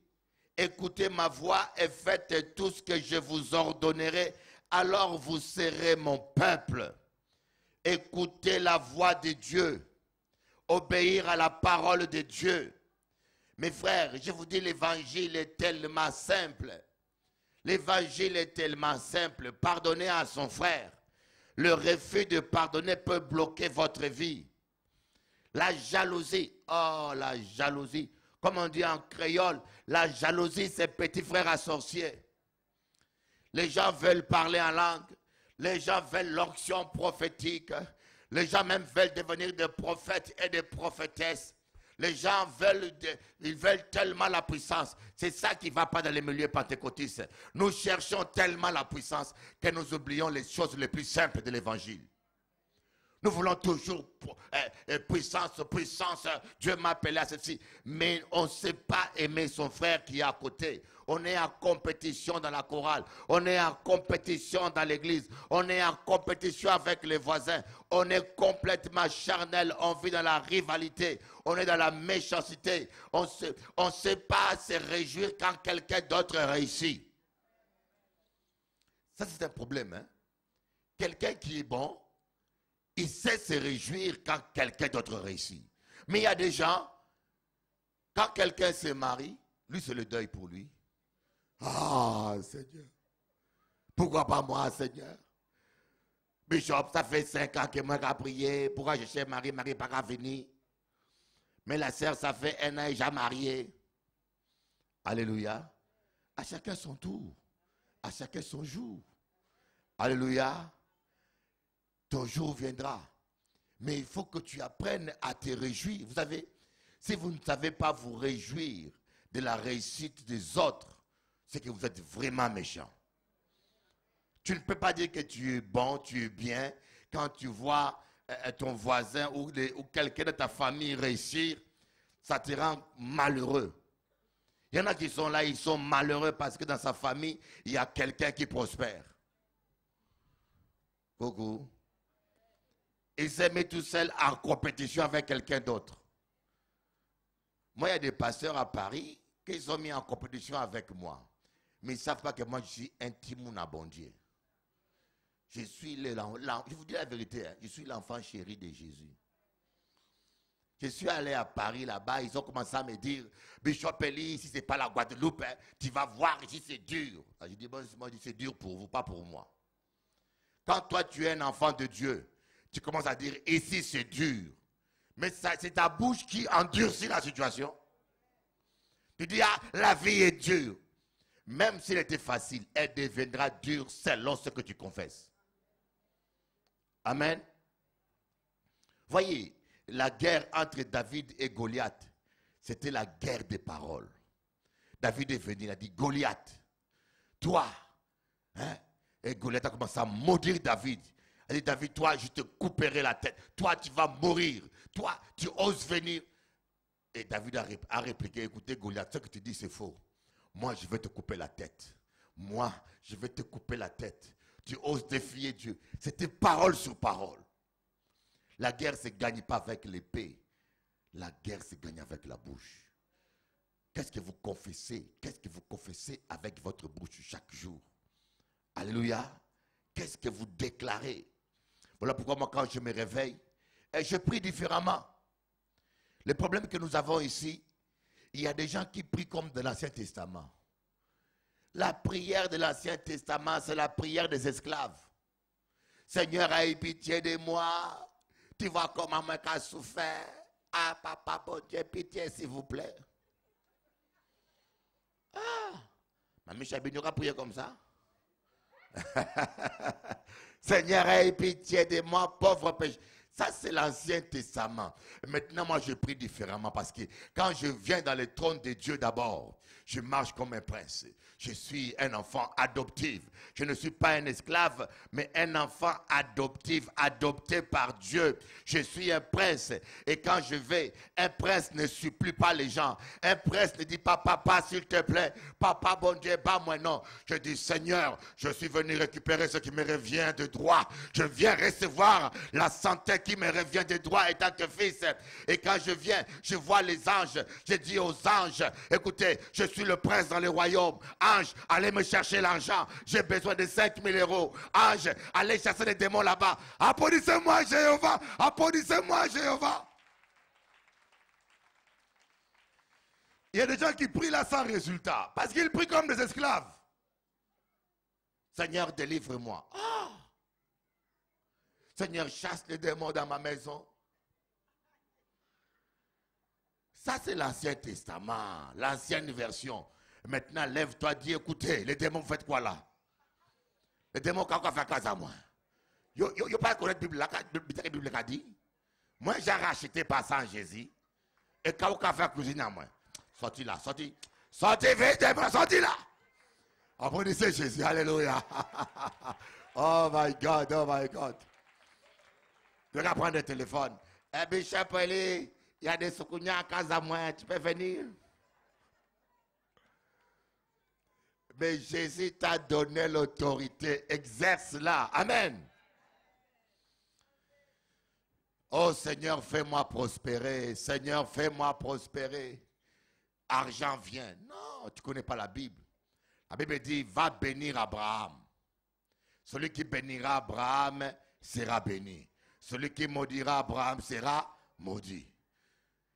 S1: écoutez ma voix et faites tout ce que je vous ordonnerai, alors vous serez mon peuple. Écoutez la voix de Dieu, obéir à la parole de Dieu. Mes frères, je vous dis, l'évangile est tellement simple. L'évangile est tellement simple. Pardonnez à son frère. Le refus de pardonner peut bloquer votre vie. La jalousie, oh la jalousie. Comme on dit en créole, la jalousie, c'est petit frère à sorcier. Les gens veulent parler en langue. Les gens veulent l'onction prophétique. Les gens même veulent devenir des prophètes et des prophétesses. Les gens ils veulent tellement la puissance. C'est ça qui ne va pas dans les milieux pentecôtistes. Nous cherchons tellement la puissance que nous oublions les choses les plus simples de l'évangile. Nous voulons toujours puissance, puissance. Dieu m'a appelé à ceci. Mais on ne sait pas aimer son frère qui est à côté. On est en compétition dans la chorale. On est en compétition dans l'église. On est en compétition avec les voisins. On est complètement charnel. On vit dans la rivalité. On est dans la méchanceté. On ne sait pas se réjouir quand quelqu'un d'autre réussit. Ça, c'est un problème. Hein? Quelqu'un qui est bon, il sait se réjouir quand quelqu'un d'autre réussit. Mais il y a des gens, quand quelqu'un se marie, lui, c'est le deuil pour lui. Ah, Seigneur. Pourquoi pas moi, Seigneur? Bishop, ça fait 5 ans que moi j'ai prié. Pourquoi je cherche Marie pas qu'à venir? Mais la sœur, ça fait 1 an et j'ai marié. Alléluia. À chacun son tour. À chacun son jour. Alléluia. Ton jour viendra. Mais il faut que tu apprennes à te réjouir. Vous savez, si vous ne savez pas vous réjouir de la réussite des autres, c'est que vous êtes vraiment méchant. Tu ne peux pas dire que tu es bon, tu es bien, quand tu vois ton voisin ou quelqu'un de ta famille réussir, ça te rend malheureux. Il y en a qui sont là, ils sont malheureux parce que dans sa famille, il y a quelqu'un qui prospère. Coucou. Il s'est mis tout seul en compétition avec quelqu'un d'autre. Moi, il y a des pasteurs à Paris qui sont mis en compétition avec moi. Mais ils ne savent pas que moi, je suis intime à bon Dieu. Je vous dis la vérité, hein, je suis l'enfant chéri de Jésus. Je suis allé à Paris là-bas, ils ont commencé à me dire, Bishop Eli, ici c'est pas la Guadeloupe, hein, tu vas voir, ici c'est dur. Je dis, bon, moi, c'est dur pour vous, pas pour moi. Quand toi tu es un enfant de Dieu, tu commences à dire, ici c'est dur. Mais c'est ta bouche qui endurcit la situation. Tu dis, ah, la vie est dure. Même s'il était facile, elle deviendra dure selon ce que tu confesses. Amen. Voyez, la guerre entre David et Goliath, c'était la guerre des paroles. David est venu, il a dit, Goliath, toi, hein? Et Goliath a commencé à maudire David. Il a dit, David, toi, je te couperai la tête. Toi, tu vas mourir. Toi, tu oses venir. Et David a répliqué, écoutez, Goliath, ce que tu dis, c'est faux. Moi, je vais te couper la tête. Moi, je vais te couper la tête. Tu oses défier Dieu. C'était parole sur parole. La guerre ne se gagne pas avec l'épée. La guerre se gagne avec la bouche. Qu'est-ce que vous confessez? Qu'est-ce que vous confessez avec votre bouche chaque jour? Alléluia. Qu'est-ce que vous déclarez? Voilà pourquoi moi, quand je me réveille, et je prie différemment. Le problème que nous avons ici, il y a des gens qui prient comme de l'Ancien Testament. La prière de l'Ancien Testament, c'est la prière des esclaves. Seigneur, aie pitié de moi. Tu vois comment moi j'ai souffert. Ah, papa, bon Dieu, pitié, s'il vous plaît. Ah, Mamie Chabine aura prié comme ça. Seigneur, aie pitié de moi, pauvre péché. Ça, c'est l'Ancien Testament. Maintenant, moi, je prie différemment parce que quand je viens dans le trône de Dieu d'abord, je marche comme un prince. Je suis un enfant adoptif. Je ne suis pas un esclave, mais un enfant adoptif, adopté par Dieu. Je suis un prince. Et quand je vais, un prince ne supplie pas les gens. Un prince ne dit pas, papa, s'il te plaît, papa, bon Dieu, pas moi, non. Je dis, Seigneur, je suis venu récupérer ce qui me revient de droit. Je viens recevoir la santé qui me revient de droit étant que fils. Et quand je viens, je vois les anges. Je dis aux anges, écoutez, je suis le prince dans le royaume. Ange, allez me chercher l'argent. J'ai besoin de 5 000 €. Ange, allez chasser les démons là-bas. Applaudissez-moi, Jéhovah. Applaudissez-moi, Jéhovah. Il y a des gens qui prient là sans résultat. Parce qu'ils prient comme des esclaves. Seigneur, délivre-moi. Oh! Seigneur, chasse les démons dans ma maison. Ça, c'est l'Ancien Testament, l'ancienne version. Maintenant, lève-toi, dis, écoutez, les démons, vous faites quoi là? Les démons, quand on fait quoi à moi? Yo pas connaître la Bible, la Bible a dit. Moi, j'ai racheté par sang Jésus. Et quand vous avez fait cuisiner à moi, sorti là, sorti. Sorti vite, sorti là. Applaudissez Jésus, alléluia. Oh my God, oh my God. Tu vas prendre le téléphone. Eh bien, Chapeli, il y a des soukounia à casa moi, tu peux venir? Mais Jésus t'a donné l'autorité, exerce-la. Amen. Oh Seigneur, fais-moi prospérer. Seigneur, fais-moi prospérer. Argent vient. Non, tu ne connais pas la Bible. La Bible dit, va bénir Abraham. Celui qui bénira Abraham sera béni. Celui qui maudira Abraham sera maudit.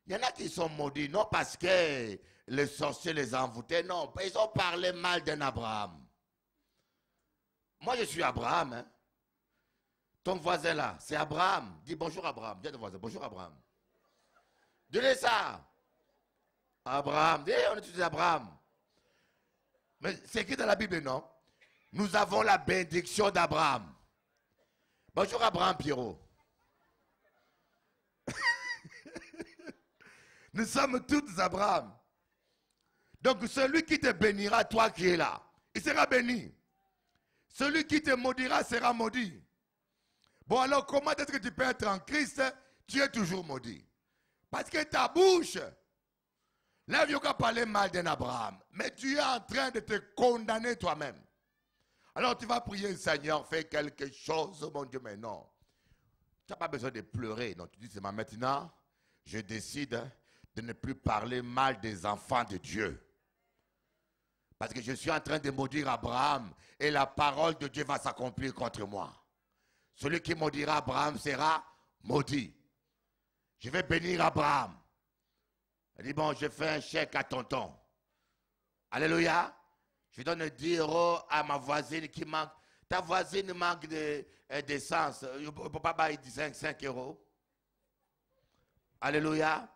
S1: Il y en a qui sont maudits, non parce que les sorciers les envoûtaient, non. Ils ont parlé mal d'un Abraham. Moi, je suis Abraham. Hein. Ton voisin là, c'est Abraham. Dis bonjour Abraham. Dis à ton voisin, bonjour Abraham. Dis-le ça. Abraham. Dis, on utilise Abraham. Mais c'est écrit dans la Bible, non? Nous avons la bénédiction d'Abraham. Bonjour Abraham Pierrot. Nous sommes tous Abraham. Donc celui qui te bénira, toi qui es là, il sera béni. Celui qui te maudira sera maudit. Bon alors comment est-ce que tu peux être en Christ? Tu es toujours maudit. Parce que ta bouche, là il n'y a qu'à parler mal d'un Abraham. Mais tu es en train de te condamner toi-même. Alors tu vas prier, Seigneur, fais quelque chose, mon Dieu, mais non. Tu n'as pas besoin de pleurer. Non, tu dis, c'est maintenant, je décide de ne plus parler mal des enfants de Dieu. Parce que je suis en train de maudire Abraham et la parole de Dieu va s'accomplir contre moi. Celui qui maudira Abraham sera maudit. Je vais bénir Abraham. Il dit, bon, je fais un chèque à tonton. Alléluia. Je donne 10 € à ma voisine qui manque. Ta voisine manque d'essence. Il ne peut pas payer 5 €. Alléluia.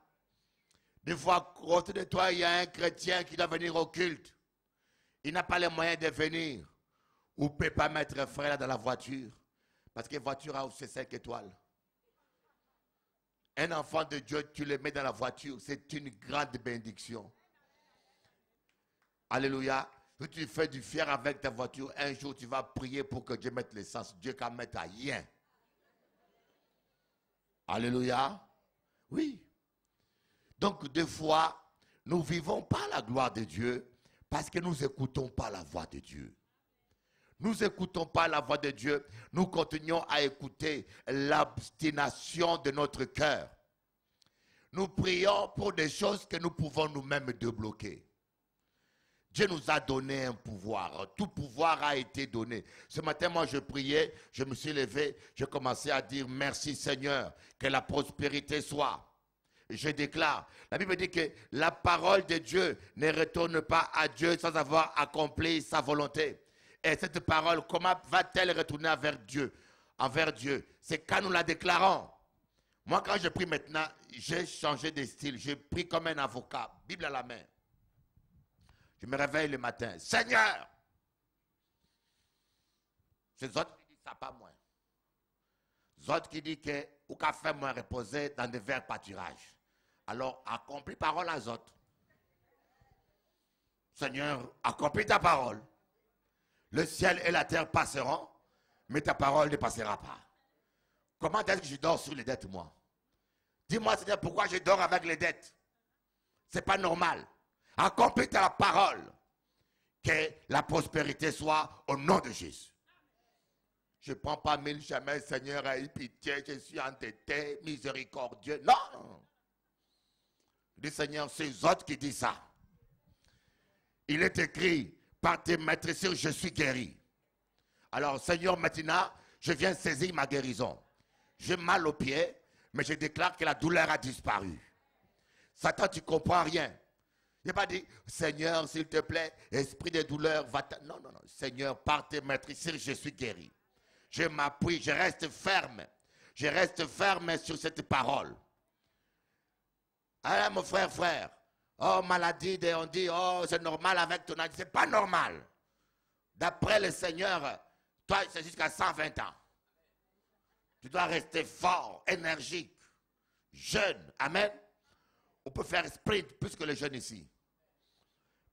S1: Des fois, à côté de toi, il y a un chrétien qui doit venir au culte. Il n'a pas les moyens de venir. Ou ne peut pas mettre un frère dans la voiture. Parce que la voiture a aussi 5 étoiles. Un enfant de Dieu, tu le mets dans la voiture. C'est une grande bénédiction. Alléluia. Si tu fais du fier avec ta voiture, un jour tu vas prier pour que Dieu mette l'essence. Dieu qu'à mettre à rien. Alléluia. Oui. Donc des fois, nous ne vivons pas la gloire de Dieu parce que nous n'écoutons pas la voix de Dieu. Nous n'écoutons pas la voix de Dieu. Nous continuons à écouter l'obstination de notre cœur. Nous prions pour des choses que nous pouvons nous-mêmes débloquer. Dieu nous a donné un pouvoir. Tout pouvoir a été donné. Ce matin, moi, je priais, je me suis levé, je commençais à dire merci Seigneur, que la prospérité soit. Je déclare, la Bible dit que la parole de Dieu ne retourne pas à Dieu sans avoir accompli sa volonté. Et cette parole, comment va-t-elle retourner envers Dieu? Envers Dieu, c'est quand nous la déclarons. Moi, quand je prie maintenant, j'ai changé de style. Je prie comme un avocat, Bible à la main. Je me réveille le matin. Seigneur! C'est autres qui disent ça, pas moi. Autres qui disent que ou qu'a fait moi reposer dans des verts pâturages. Alors, accomplis parole à autres. Seigneur, accomplis ta parole. Le ciel et la terre passeront, mais ta parole ne passera pas. Comment est-ce que je dors sur les dettes, moi? Dis-moi, Seigneur, pourquoi je dors avec les dettes? Ce n'est pas normal. Accomplis ta parole. Que la prospérité soit au nom de Jésus. Je ne prends pas 1000 jamais, Seigneur, aie pitié, je suis endetté, miséricordieux. Non. Je dis, Seigneur, c'est eux autres qui disent ça. Il est écrit, par tes maîtresses, je suis guéri. Alors, Seigneur, maintenant, je viens saisir ma guérison. J'ai mal aux pieds, mais je déclare que la douleur a disparu. Satan, tu ne comprends rien. Il n'a pas dit, Seigneur, s'il te plaît, esprit de douleur, va te... Non, non, non. Seigneur, par tes maîtresses, je suis guéri. Je m'appuie, je reste ferme. Je reste ferme sur cette parole. Ah, mon frère. Oh, maladie, on dit, oh, c'est normal avec ton âge. Ce n'est pas normal. D'après le Seigneur, toi, c'est jusqu'à 120 ans. Tu dois rester fort, énergique, jeune. Amen. On peut faire sprint plus que les jeunes ici.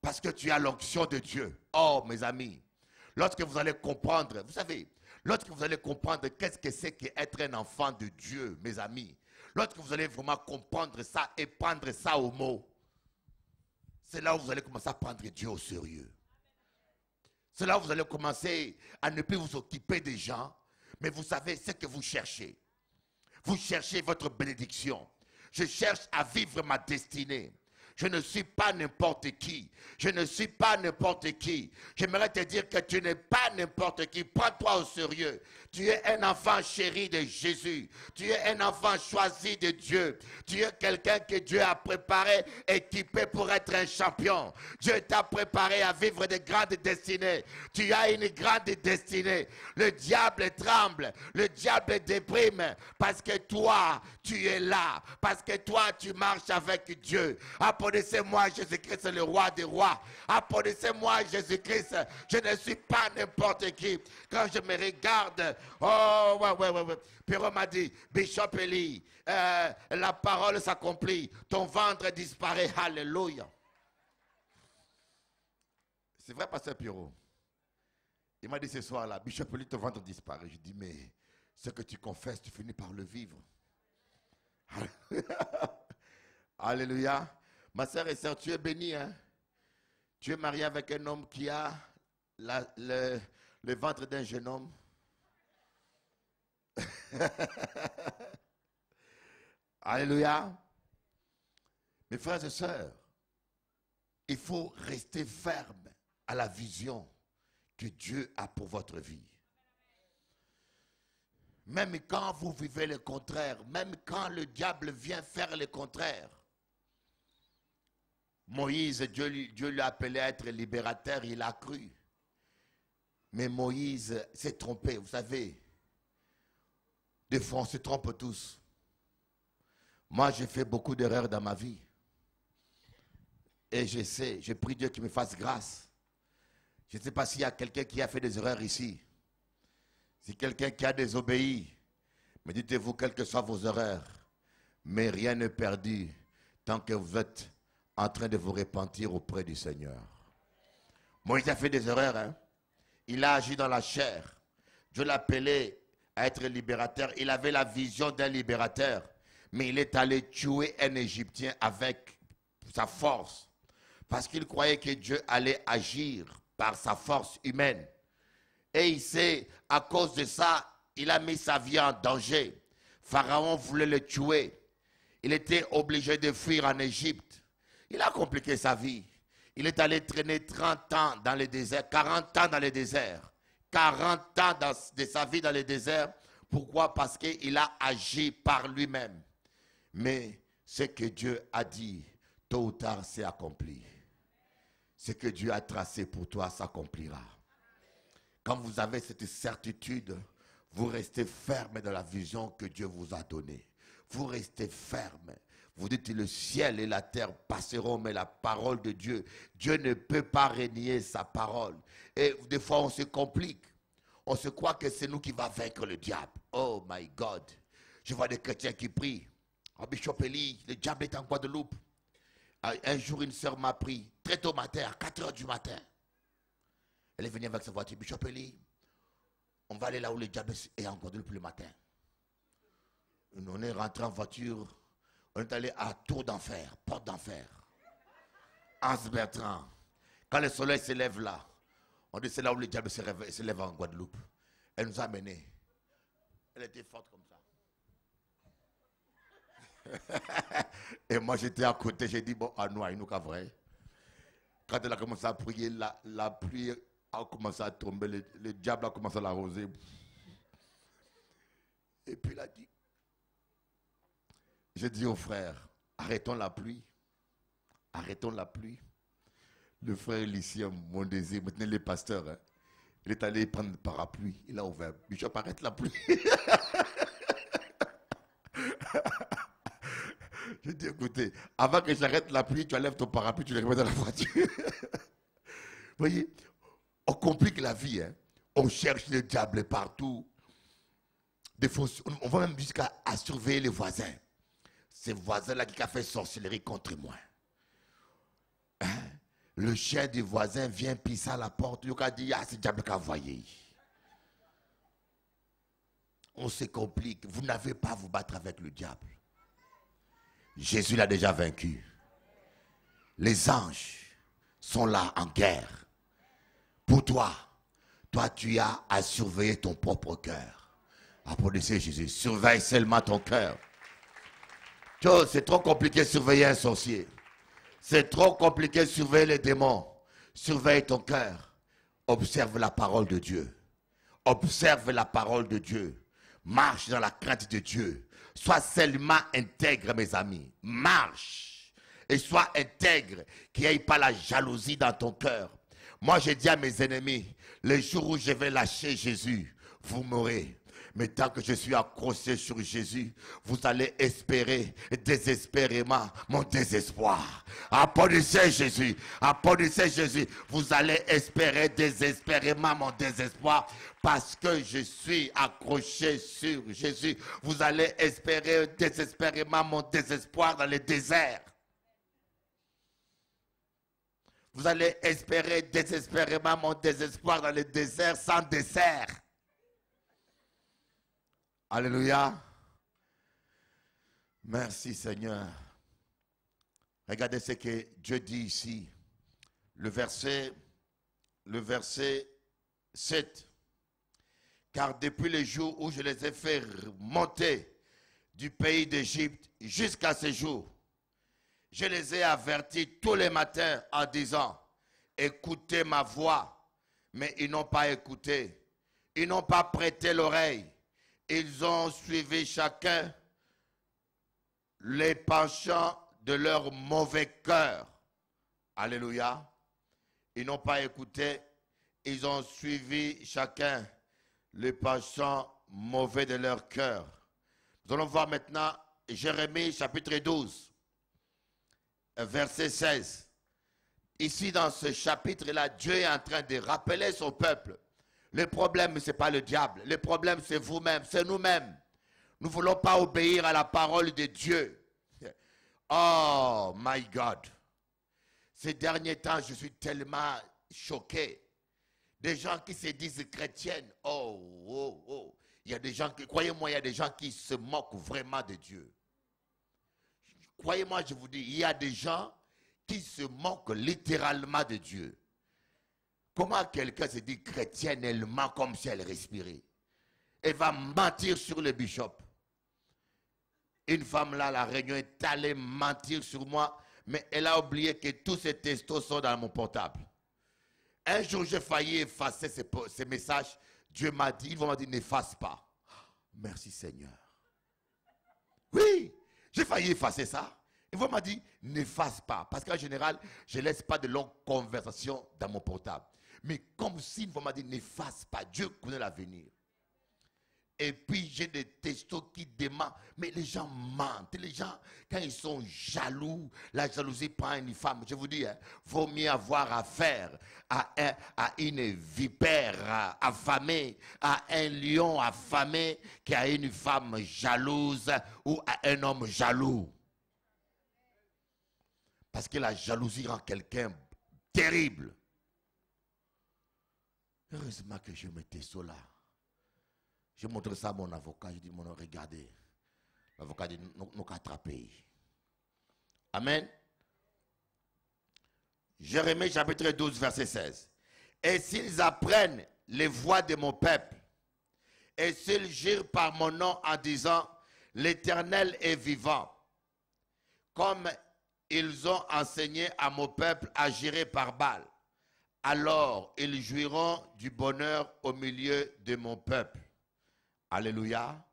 S1: Parce que tu as l'onction de Dieu. Oh, mes amis, lorsque vous allez comprendre, vous savez, lorsque vous allez comprendre qu'est-ce que c'est qu'être un enfant de Dieu, mes amis, lorsque vous allez vraiment comprendre ça et prendre ça au mot, c'est là où vous allez commencer à prendre Dieu au sérieux. C'est là où vous allez commencer à ne plus vous occuper des gens, mais vous savez ce que vous cherchez. Vous cherchez votre bénédiction. Je cherche à vivre ma destinée. Je ne suis pas n'importe qui. Je ne suis pas n'importe qui. J'aimerais te dire que tu n'es pas n'importe qui. Prends-toi au sérieux. Tu es un enfant chéri de Jésus. Tu es un enfant choisi de Dieu. Tu es quelqu'un que Dieu a préparé, équipé pour être un champion. Dieu t'a préparé à vivre de grandes destinées. Tu as une grande destinée. Le diable tremble. Le diable déprime. Parce que toi, tu es là. Parce que toi, tu marches avec Dieu. Applaudissez-moi, Jésus-Christ, le roi des rois. Applaudissez-moi, Jésus-Christ. Je ne suis pas n'importe qui. Quand je me regarde, oh, ouais. Pierrot m'a dit, Bishop Eli, la parole s'accomplit. Ton ventre disparaît. Alléluia. C'est vrai, pasteur Pierrot. Il m'a dit ce soir-là, Bishop Eli, ton ventre disparaît. Je dis, mais ce que tu confesses, tu finis par le vivre. Alléluia. Ma soeur et soeur, tu es bénie, hein? Tu es marié avec un homme qui a le ventre d'un jeune homme. Alléluia. Mes frères et sœurs, il faut rester ferme à la vision que Dieu a pour votre vie. Même quand vous vivez le contraire, même quand le diable vient faire le contraire. Moïse, Dieu lui a appelé à être libérateur, il a cru. Mais Moïse s'est trompé, vous savez. Des fois, on se trompe tous. Moi, j'ai fait beaucoup d'erreurs dans ma vie. Et je sais, je prie Dieu qu'il me fasse grâce. Je ne sais pas s'il y a quelqu'un qui a fait des erreurs ici. Si quelqu'un qui a désobéi, mais dites-vous, quelles que soient vos erreurs, mais rien n'est perdu tant que vous êtes en train de vous repentir auprès du Seigneur. Moïse a fait des erreurs, hein? Il a agi dans la chair. Dieu l'appelait à être libérateur. Il avait la vision d'un libérateur, mais il est allé tuer un Égyptien avec sa force, parce qu'il croyait que Dieu allait agir par sa force humaine. Et il sait, à cause de ça, il a mis sa vie en danger. Pharaon voulait le tuer. Il était obligé de fuir en Égypte. Il a compliqué sa vie. Il est allé traîner 30 ans dans le désert, 40 ans dans le désert. 40 ans de sa vie dans le désert. Pourquoi? Parce qu'il a agi par lui-même. Mais ce que Dieu a dit, tôt ou tard, c'est accompli. Ce que Dieu a tracé pour toi s'accomplira. Quand vous avez cette certitude, vous restez ferme dans la vision que Dieu vous a donnée. Vous restez ferme. Vous dites, le ciel et la terre passeront, mais la parole de Dieu, Dieu ne peut pas renier sa parole. Et des fois, on se complique. On se croit que c'est nous qui va vaincre le diable. Oh my God. Je vois des chrétiens qui prient. Oh, Bishop Eli, le diable est en Guadeloupe. Un jour, une sœur m'a pris très tôt matin, à 4 heures du matin. Elle est venue avec sa voiture. Bishop Eli, on va aller là où le diable est en Guadeloupe le matin. On est rentré en voiture. On est allé à Tour d'Enfer, Porte d'Enfer. Anse Bertrand. Quand le soleil se lève là, on dit c'est là où le diable se lève en Guadeloupe. Elle nous a menés. Elle était forte comme ça. Et moi j'étais à côté, j'ai dit bon, à nous, il nous qu'à vrai. Quand elle a commencé à prier, la pluie a commencé à tomber, le diable a commencé à l'arroser. Et puis il a dit, j'ai dit aux frères, arrêtons la pluie. Arrêtons la pluie. Le frère Lycien, mon désir, maintenant les pasteurs, hein, il est allé prendre le parapluie. Il a ouvert. Bishop, arrête la pluie. Je dis, écoutez, avant que j'arrête la pluie, tu enlèves ton parapluie, tu le remets dans la voiture. Vous voyez, on complique la vie. Hein. On cherche le diable partout. Des fois, on va même jusqu'à surveiller les voisins. ce voisin-là qui a fait sorcellerie contre moi. Hein? Le chien du voisin vient pisser à la porte. Il a dit, ah, c'est le diable qui a envoyé. On se complique. Vous n'avez pas à vous battre avec le diable. Jésus l'a déjà vaincu. Les anges sont là en guerre. Pour toi, tu as à surveiller ton propre cœur. Applaudissez Jésus. Surveille seulement ton cœur. C'est trop compliqué de surveiller un sorcier. C'est trop compliqué de surveiller les démons. Surveille ton cœur. Observe la parole de Dieu. Observe la parole de Dieu. Marche dans la crainte de Dieu. Sois seulement intègre, mes amis. Marche. Et sois intègre. Qu'il n'y ait pas la jalousie dans ton cœur. Moi, j'ai dit à mes ennemis, le jour où je vais lâcher Jésus, vous mourrez. Mais tant que je suis accroché sur Jésus, vous allez espérer désespérément mon désespoir. Applaudissez Jésus. Applaudissez Jésus. Vous allez espérer désespérément mon désespoir parce que je suis accroché sur Jésus. Vous allez espérer désespérément mon désespoir dans le désert. Vous allez espérer désespérément mon désespoir dans le désert sans dessert. Alléluia. Merci Seigneur. Regardez ce que Dieu dit ici. Le verset 7. Car depuis le jour où je les ai fait monter du pays d'Égypte jusqu'à ce jour, je les ai avertis tous les matins en disant, écoutez ma voix, mais ils n'ont pas écouté. Ils n'ont pas prêté l'oreille. Ils ont suivi chacun les penchants de leur mauvais cœur. Alléluia. Ils n'ont pas écouté. Ils ont suivi chacun les penchants mauvais de leur cœur. Nous allons voir maintenant Jérémie chapitre 12, verset 16. Ici dans ce chapitre-là, Dieu est en train de rappeler son peuple. Le problème, ce n'est pas le diable. Le problème, c'est vous-même, c'est nous-mêmes. Nous ne voulons pas obéir à la parole de Dieu. Oh, my God. Ces derniers temps, je suis tellement choqué. Des gens qui se disent chrétiennes. Oh. Il y a des gens qui, croyez-moi, il y a des gens qui se moquent vraiment de Dieu. Croyez-moi, je vous dis, il y a des gens qui se moquent littéralement de Dieu. Comment quelqu'un se dit chrétienne, elle ment comme si elle respirait. Elle va mentir sur le bishop. Une femme là, à la réunion, est allée mentir sur moi, mais elle a oublié que tous ces textos sont dans mon portable. Un jour, j'ai failli effacer ces messages. Dieu m'a dit, il m'a dit, n'efface pas. Merci Seigneur. Oui, j'ai failli effacer ça. Il m'a dit, n'efface pas. Parce qu'en général, je ne laisse pas de longues conversations dans mon portable. Mais comme si il m'a dit, n'efface pas. Dieu connaît l'avenir. Et puis, j'ai des textos qui demandent. Mais les gens mentent. Les gens, quand ils sont jaloux, la jalousie prend une femme. Je vous dis, vaut mieux avoir affaire à une vipère affamée, à un lion affamé, qu'à une femme jalouse ou à un homme jaloux. Parce que la jalousie rend quelqu'un terrible. Heureusement que je mettais ça là. Je montre ça à mon avocat. Je dis, mon regardez. L'avocat dit, nous attraper. Amen. Jérémie chapitre 12, verset 16. Et s'ils apprennent les voies de mon peuple, et s'ils jurent par mon nom en disant, l'Éternel est vivant, comme ils ont enseigné à mon peuple à jurer par Baal, alors ils jouiront du bonheur au milieu de mon peuple. Alléluia.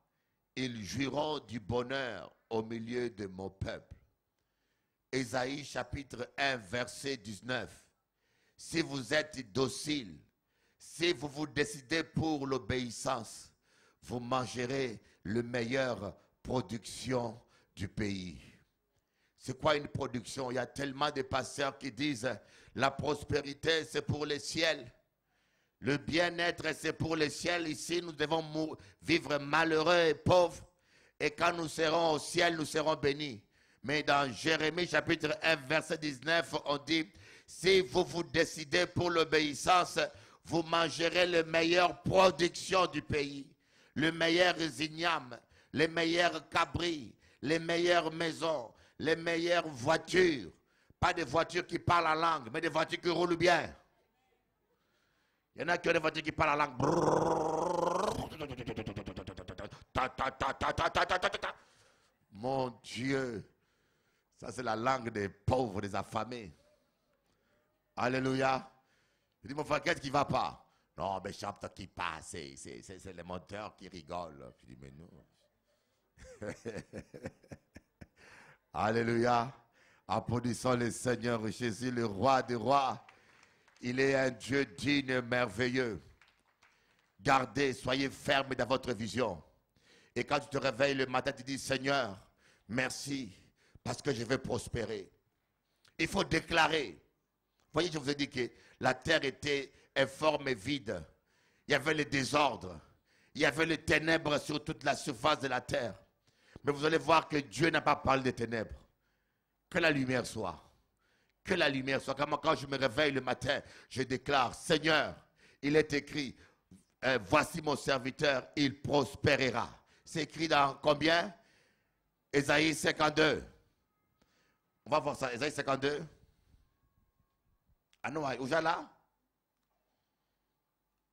S1: Ils jouiront du bonheur au milieu de mon peuple. Ésaïe chapitre 1 verset 19. Si vous êtes docile, si vous vous décidez pour l'obéissance, vous mangerez la meilleure production du pays. C'est quoi une production? Il y a tellement de pasteurs qui disent la prospérité c'est pour le ciel. Le bien-être c'est pour le ciel. Ici nous devons vivre malheureux et pauvres. Et quand nous serons au ciel, nous serons bénis. Mais dans Jérémie chapitre 1, verset 19, on dit, si vous vous décidez pour l'obéissance, vous mangerez les meilleures productions du pays, le meilleur igname, les meilleurs cabris, les meilleures maisons, les meilleures voitures. Pas des voitures qui parlent la langue, mais des voitures qui roulent bien. Il y en a qui ont des voitures qui parlent la langue. Mon Dieu, ça c'est la langue des pauvres, des affamés. Alléluia. Je dis, mon frère, qu'est-ce qui ne va pas? Non, mais chante qui passe, c'est les moteurs qui rigolent. Je dis, mais non. Alléluia. Applaudissons le Seigneur Jésus, le roi des rois. Il est un Dieu digne et merveilleux. Gardez, soyez fermes dans votre vision. Et quand tu te réveilles le matin, tu dis, Seigneur, merci, parce que je vais prospérer. Il faut déclarer. Voyez, je vous ai dit que la terre était informe et vide. Il y avait le désordre. Il y avait les ténèbres sur toute la surface de la terre. Mais vous allez voir que Dieu n'a pas parlé des ténèbres. Que la lumière soit. Que la lumière soit. Quand je me réveille le matin, je déclare, Seigneur, il est écrit, voici mon serviteur, il prospérera. C'est écrit dans combien? Ésaïe 52. On va voir ça, Ésaïe 52. Ah non, où est là?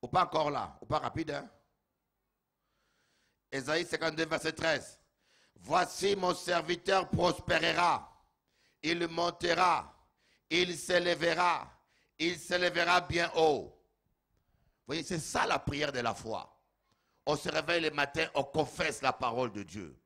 S1: Ou pas encore là? Ou pas rapide, hein? Ésaïe 52, verset 13. Voici mon serviteur prospérera. Il montera. Il s'élèvera bien haut. Vous voyez, c'est ça la prière de la foi. On se réveille le matin, on confesse la parole de Dieu.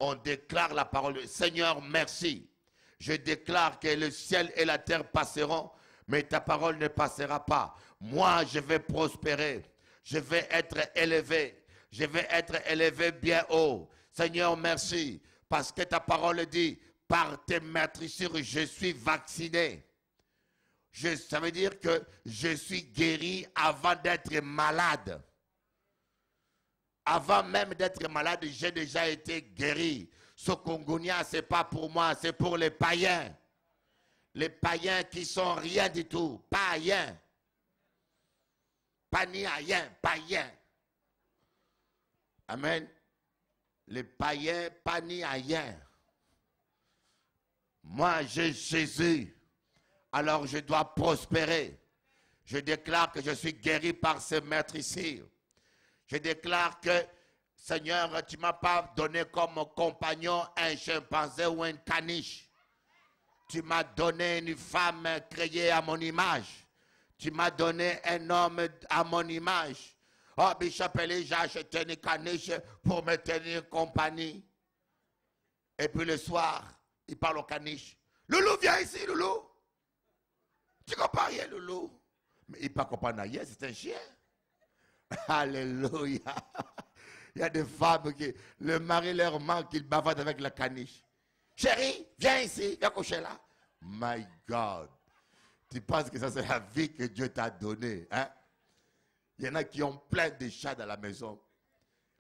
S1: On déclare la parole de Dieu. Seigneur, merci. Je déclare que le ciel et la terre passeront, mais ta parole ne passera pas. Moi, je vais prospérer. Je vais être élevé. Je vais être élevé bien haut. Seigneur, merci. Parce que ta parole dit, par tes meurtrissures, je suis vacciné. Ça veut dire que je suis guéri avant d'être malade. Avant même d'être malade, j'ai déjà été guéri. Ce Congonia, ce n'est pas pour moi, c'est pour les païens. Les païens qui sont rien du tout. Païens. Pas ni rien, païens. Amen. Les païens, pas ni rien. Moi, j'ai Jésus. Alors je dois prospérer. Je déclare que je suis guéri par ce meurtrissures. Je déclare que, Seigneur, tu ne m'as pas donné comme compagnon un chimpanzé ou un caniche. Tu m'as donné une femme créée à mon image. Tu m'as donné un homme à mon image. Oh, Bishop Eli, j'ai acheté une caniche pour me tenir compagnie. Et puis le soir, il parle au caniche. Loulou, viens ici, Loulou. Tu comprends rien, Loulou? Mais il ne pas comprendre rien, c'est un chien. Alléluia. Il y a des femmes qui, le mari leur manque, ils bavardent avec la caniche. Chérie, viens ici, viens coucher là. My God. Tu penses que ça c'est la vie que Dieu t'a donnée, hein? Il y en a qui ont plein de chats dans la maison.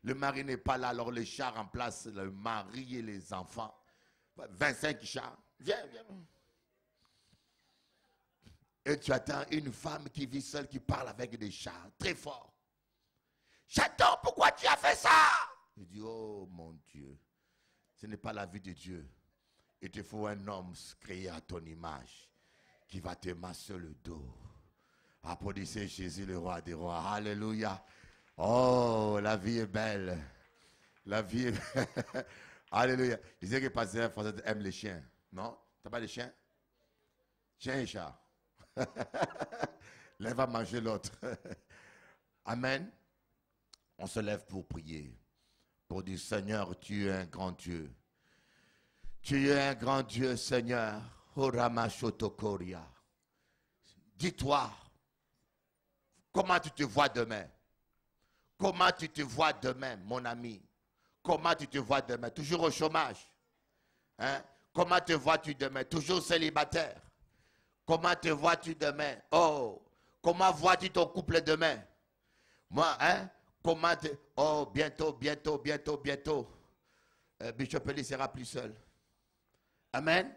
S1: Le mari n'est pas là, alors les chats remplacent le mari et les enfants. 25 chats. Viens, viens. Et tu attends une femme qui vit seule, qui parle avec des chats, très fort. Chaton, pourquoi tu as fait ça? Il dit, oh mon Dieu, ce n'est pas la vie de Dieu. Il te faut un homme créé à ton image, qui va te masser le dos. Applaudissez Jésus, le roi des rois. Alléluia. Oh, la vie est belle. La vie est belle. Alléluia. Je disais que Pasteur François aime les chiens. Non? Tu n'as pas de chiens? Chien et chat. L'un va manger l'autre. Amen. On se lève pour prier. Pour dire, Seigneur, tu es un grand Dieu. Tu es un grand Dieu, Seigneur. Oramashotokoria. Dis-toi, comment tu te vois demain? Comment tu te vois demain, mon ami? Comment tu te vois demain? Toujours au chômage? Hein? Comment te vois-tu demain? Toujours célibataire? Comment te vois-tu demain? Oh, comment vois-tu ton couple demain? Moi, hein? Comment te... Oh, bientôt, bientôt, bientôt, bientôt. Bishop Eli sera plus seul. Amen.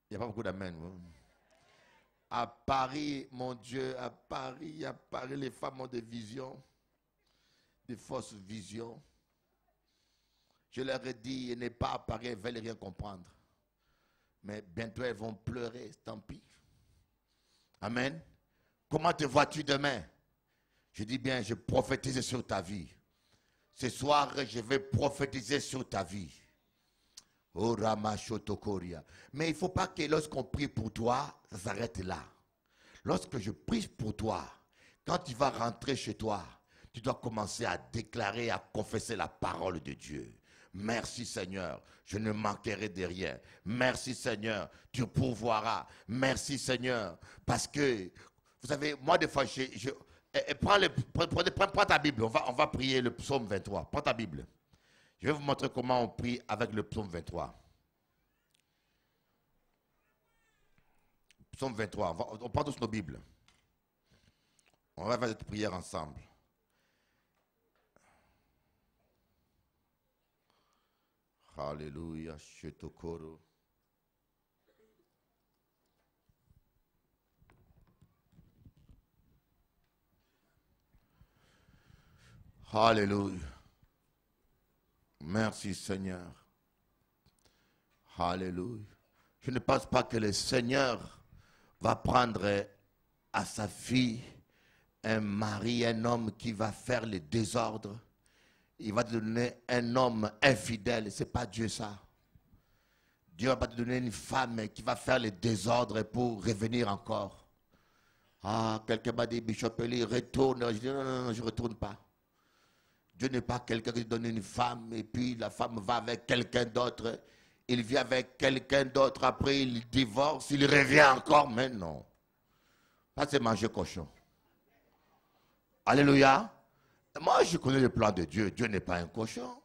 S1: Il n'y a pas beaucoup d'amen. À Paris, mon Dieu, à Paris, les femmes ont des visions, des fausses visions. Je leur ai dit, n'est pas à Paris, elles ne veulent rien comprendre. Mais bientôt, elles vont pleurer, tant pis. Amen. Comment te vois-tu demain? Je dis bien, je prophétise sur ta vie. Ce soir, je vais prophétiser sur ta vie. Oh, Ramashotokoria. Mais il ne faut pas que lorsqu'on prie pour toi, ça s'arrête là. Lorsque je prie pour toi, quand tu vas rentrer chez toi, tu dois commencer à déclarer, à confesser la parole de Dieu. Merci Seigneur, je ne manquerai de rien. Merci Seigneur, tu pourvoiras. Merci Seigneur, parce que, vous savez, moi des fois, prends ta Bible, on va prier le psaume 23. Prends ta Bible. Je vais vous montrer comment on prie avec le psaume 23. Psaume 23, on prend tous nos Bibles. On va faire cette prière ensemble. Alléluia, Shetokoro. Alléluia. Merci Seigneur. Alléluia. Je ne pense pas que le Seigneur va prendre à sa fille un mari, un homme qui va faire le désordre. Il va te donner un homme infidèle. Ce n'est pas Dieu ça. Dieu va pas te donner une femme qui va faire le désordre pour revenir encore. Ah, quelqu'un m'a dit, Bishop Eli, retourne. Je dis, non, je ne retourne pas. Dieu n'est pas quelqu'un qui donne une femme et puis la femme va avec quelqu'un d'autre. Il vit avec quelqu'un d'autre, après il divorce, il revient encore. Mais non. Ça, c'est manger cochon. Alléluia. Moi, je connais le plan de Dieu. Dieu n'est pas un cochon.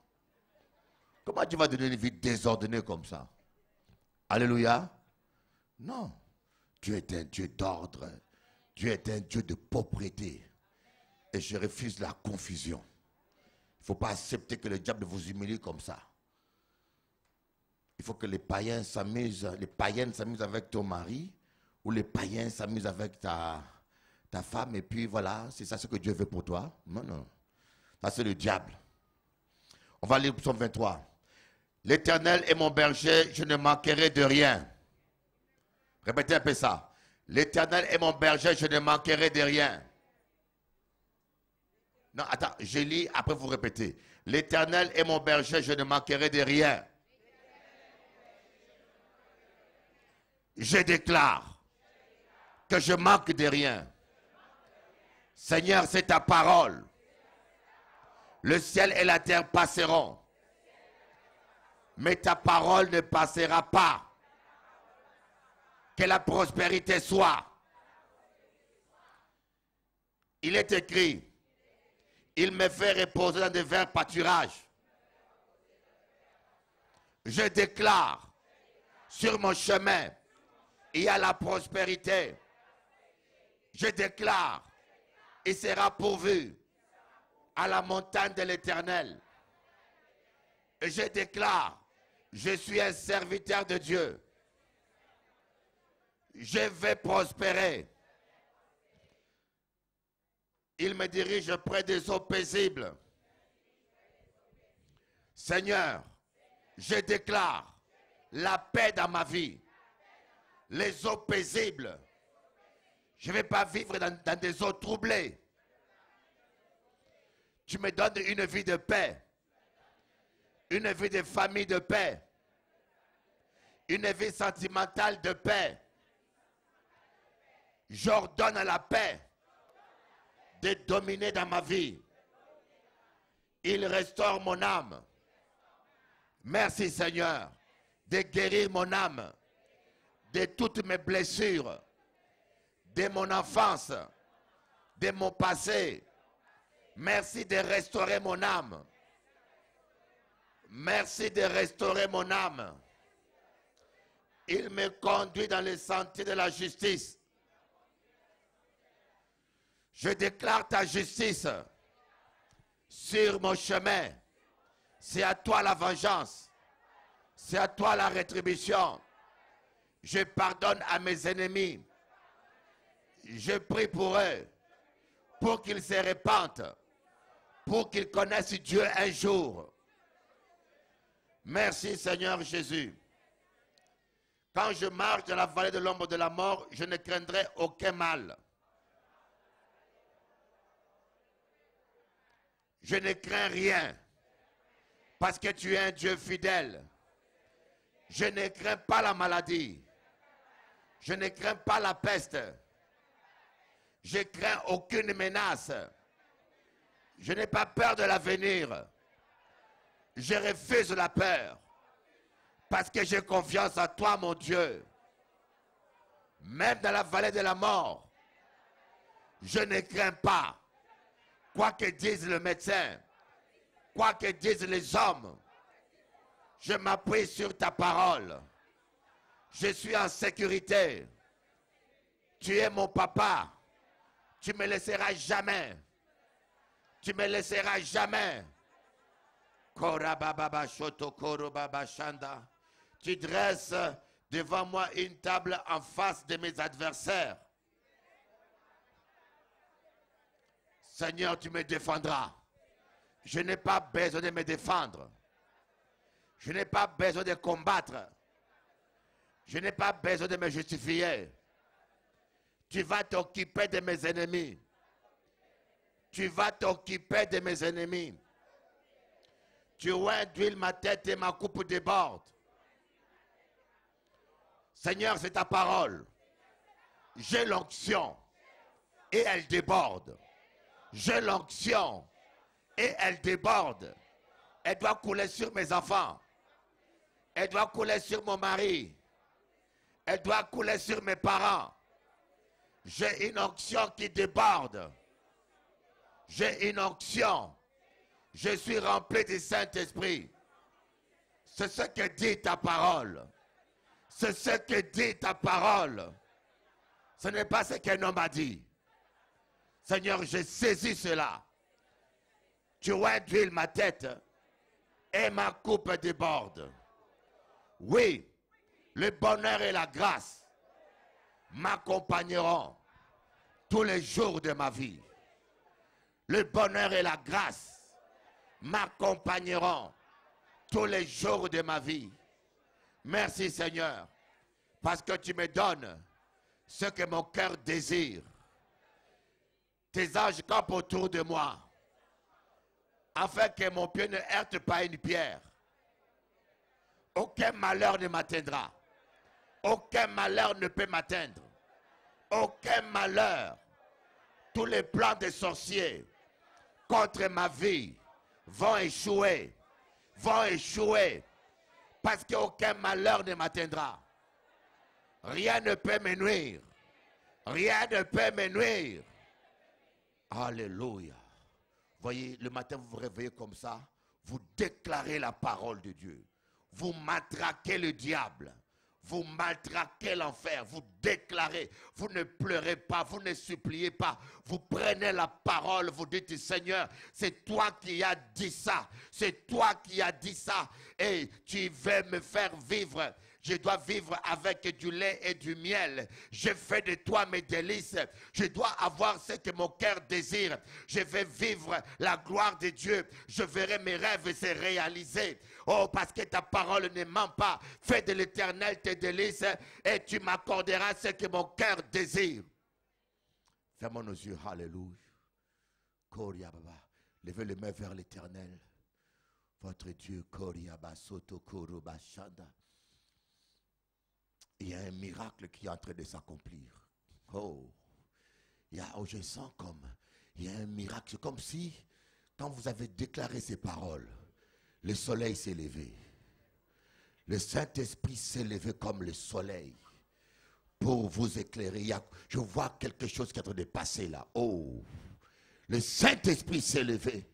S1: Comment tu vas donner une vie désordonnée comme ça? Alléluia. Non. Dieu est un Dieu d'ordre. Dieu est un Dieu de propriété. Et je refuse la confusion. Il ne faut pas accepter que le diable vous humilie comme ça. Il faut que les païens s'amusent, les païennes s'amusent avec ton mari, ou les païens s'amusent avec ta femme, et puis voilà, c'est ça ce que Dieu veut pour toi. Non, non. Ça, c'est le diable. On va lire le psaume 23. L'Éternel est mon berger, je ne manquerai de rien. Répétez un peu ça. L'Éternel est mon berger, je ne manquerai de rien. Non, attends, je lis, après vous répétez. L'Éternel est mon berger, je ne manquerai de rien. Je déclare que je manque de rien. Seigneur, c'est ta parole. Le ciel et la terre passeront, mais ta parole ne passera pas. Que la prospérité soit. Il est écrit, il me fait reposer dans de verts pâturages. Je déclare, sur mon chemin, il y a la prospérité. Je déclare, il sera pourvu à la montagne de l'Éternel. Et je déclare, je suis un serviteur de Dieu. Je vais prospérer. Il me dirige près des eaux paisibles. Seigneur, je déclare la paix dans ma vie. Les eaux paisibles. Je ne vais pas vivre dans des eaux troublées. Tu me donnes une vie de paix. Une vie de famille de paix. Une vie sentimentale de paix. J'ordonne à la paix de dominer dans ma vie. Il restaure mon âme. Merci Seigneur de guérir mon âme de toutes mes blessures, de mon enfance, de mon passé. Merci de restaurer mon âme. Merci de restaurer mon âme. Il me conduit dans les sentiers de la justice. Je déclare ta justice sur mon chemin. C'est à toi la vengeance. C'est à toi la rétribution. Je pardonne à mes ennemis. Je prie pour eux, pour qu'ils se répandent, pour qu'ils connaissent Dieu un jour. Merci Seigneur Jésus. Quand je marche dans la vallée de l'ombre de la mort, je ne craindrai aucun mal. Je ne crains rien, parce que tu es un Dieu fidèle. Je ne crains pas la maladie. Je ne crains pas la peste. Je crains aucune menace. Je n'ai pas peur de l'avenir. Je refuse la peur. Parce que j'ai confiance en toi, mon Dieu. Même dans la vallée de la mort, je ne crains pas. Quoi que dise le médecin, quoi que disent les hommes, je m'appuie sur ta parole. Je suis en sécurité. Tu es mon papa. Tu ne me laisseras jamais. Tu ne me laisseras jamais. Tu dresses devant moi une table en face de mes adversaires. Seigneur, tu me défendras. Je n'ai pas besoin de me défendre. Je n'ai pas besoin de combattre. Je n'ai pas besoin de me justifier. Tu vas t'occuper de mes ennemis. Tu vas t'occuper de mes ennemis. Tu oins d'huile ma tête et ma coupe déborde. Seigneur, c'est ta parole. J'ai l'onction et elle déborde. J'ai l'onction et elle déborde. Elle doit couler sur mes enfants. Elle doit couler sur mon mari. Elle doit couler sur mes parents. J'ai une onction qui déborde. J'ai une onction. Je suis rempli du Saint-Esprit. C'est ce que dit ta parole. C'est ce que dit ta parole. Ce n'est pas ce qu'un homme a dit. Seigneur, j'ai saisi cela. Tu oins d'huile ma tête et ma coupe déborde. Oui, le bonheur et la grâce m'accompagneront tous les jours de ma vie. Le bonheur et la grâce m'accompagneront tous les jours de ma vie. Merci Seigneur, parce que tu me donnes ce que mon cœur désire. Tes anges campent autour de moi, afin que mon pied ne heurte pas une pierre. Aucun malheur ne m'atteindra. Aucun malheur ne peut m'atteindre. Aucun malheur. Tous les plans des sorciers contre ma vie vont échouer. Vont échouer. Parce qu'aucun malheur ne m'atteindra. Rien ne peut me nuire. Rien ne peut me nuire. Alléluia. Voyez, le matin, vous vous réveillez comme ça. Vous déclarez la parole de Dieu. Vous matraquez le diable. Vous matraquez l'enfer, vous déclarez, vous ne pleurez pas, vous ne suppliez pas, vous prenez la parole, vous dites Seigneur, c'est toi qui as dit ça, c'est toi qui as dit ça et tu veux me faire vivre. Je dois vivre avec du lait et du miel. Je fais de toi mes délices. Je dois avoir ce que mon cœur désire. Je vais vivre la gloire de Dieu. Je verrai mes rêves se réaliser. Oh, parce que ta parole ne ment pas. Fais de l'Éternel tes délices et tu m'accorderas ce que mon cœur désire. Fermons nos yeux. Alléluia. Koria Baba. Levez les mains vers l'Éternel. Votre Dieu. Koria Basoto Koro Bashanda. Il y a un miracle qui est en train de s'accomplir. Oh, je sens comme, il y a un miracle. C'est comme si, quand vous avez déclaré ces paroles, le soleil s'est levé. Le Saint-Esprit s'est levé comme le soleil pour vous éclairer. Je vois quelque chose qui est en train de passer là. Oh, le Saint-Esprit s'est levé.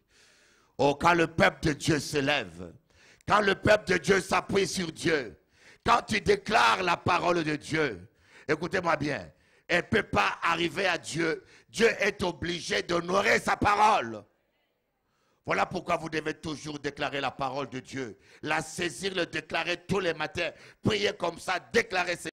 S1: Oh, quand le peuple de Dieu se lève, quand le peuple de Dieu s'appuie sur Dieu, quand tu déclares la parole de Dieu, écoutez-moi bien, elle ne peut pas arriver à Dieu. Dieu est obligé d'honorer sa parole. Voilà pourquoi vous devez toujours déclarer la parole de Dieu. La saisir, le déclarer tous les matins. Priez comme ça, déclarer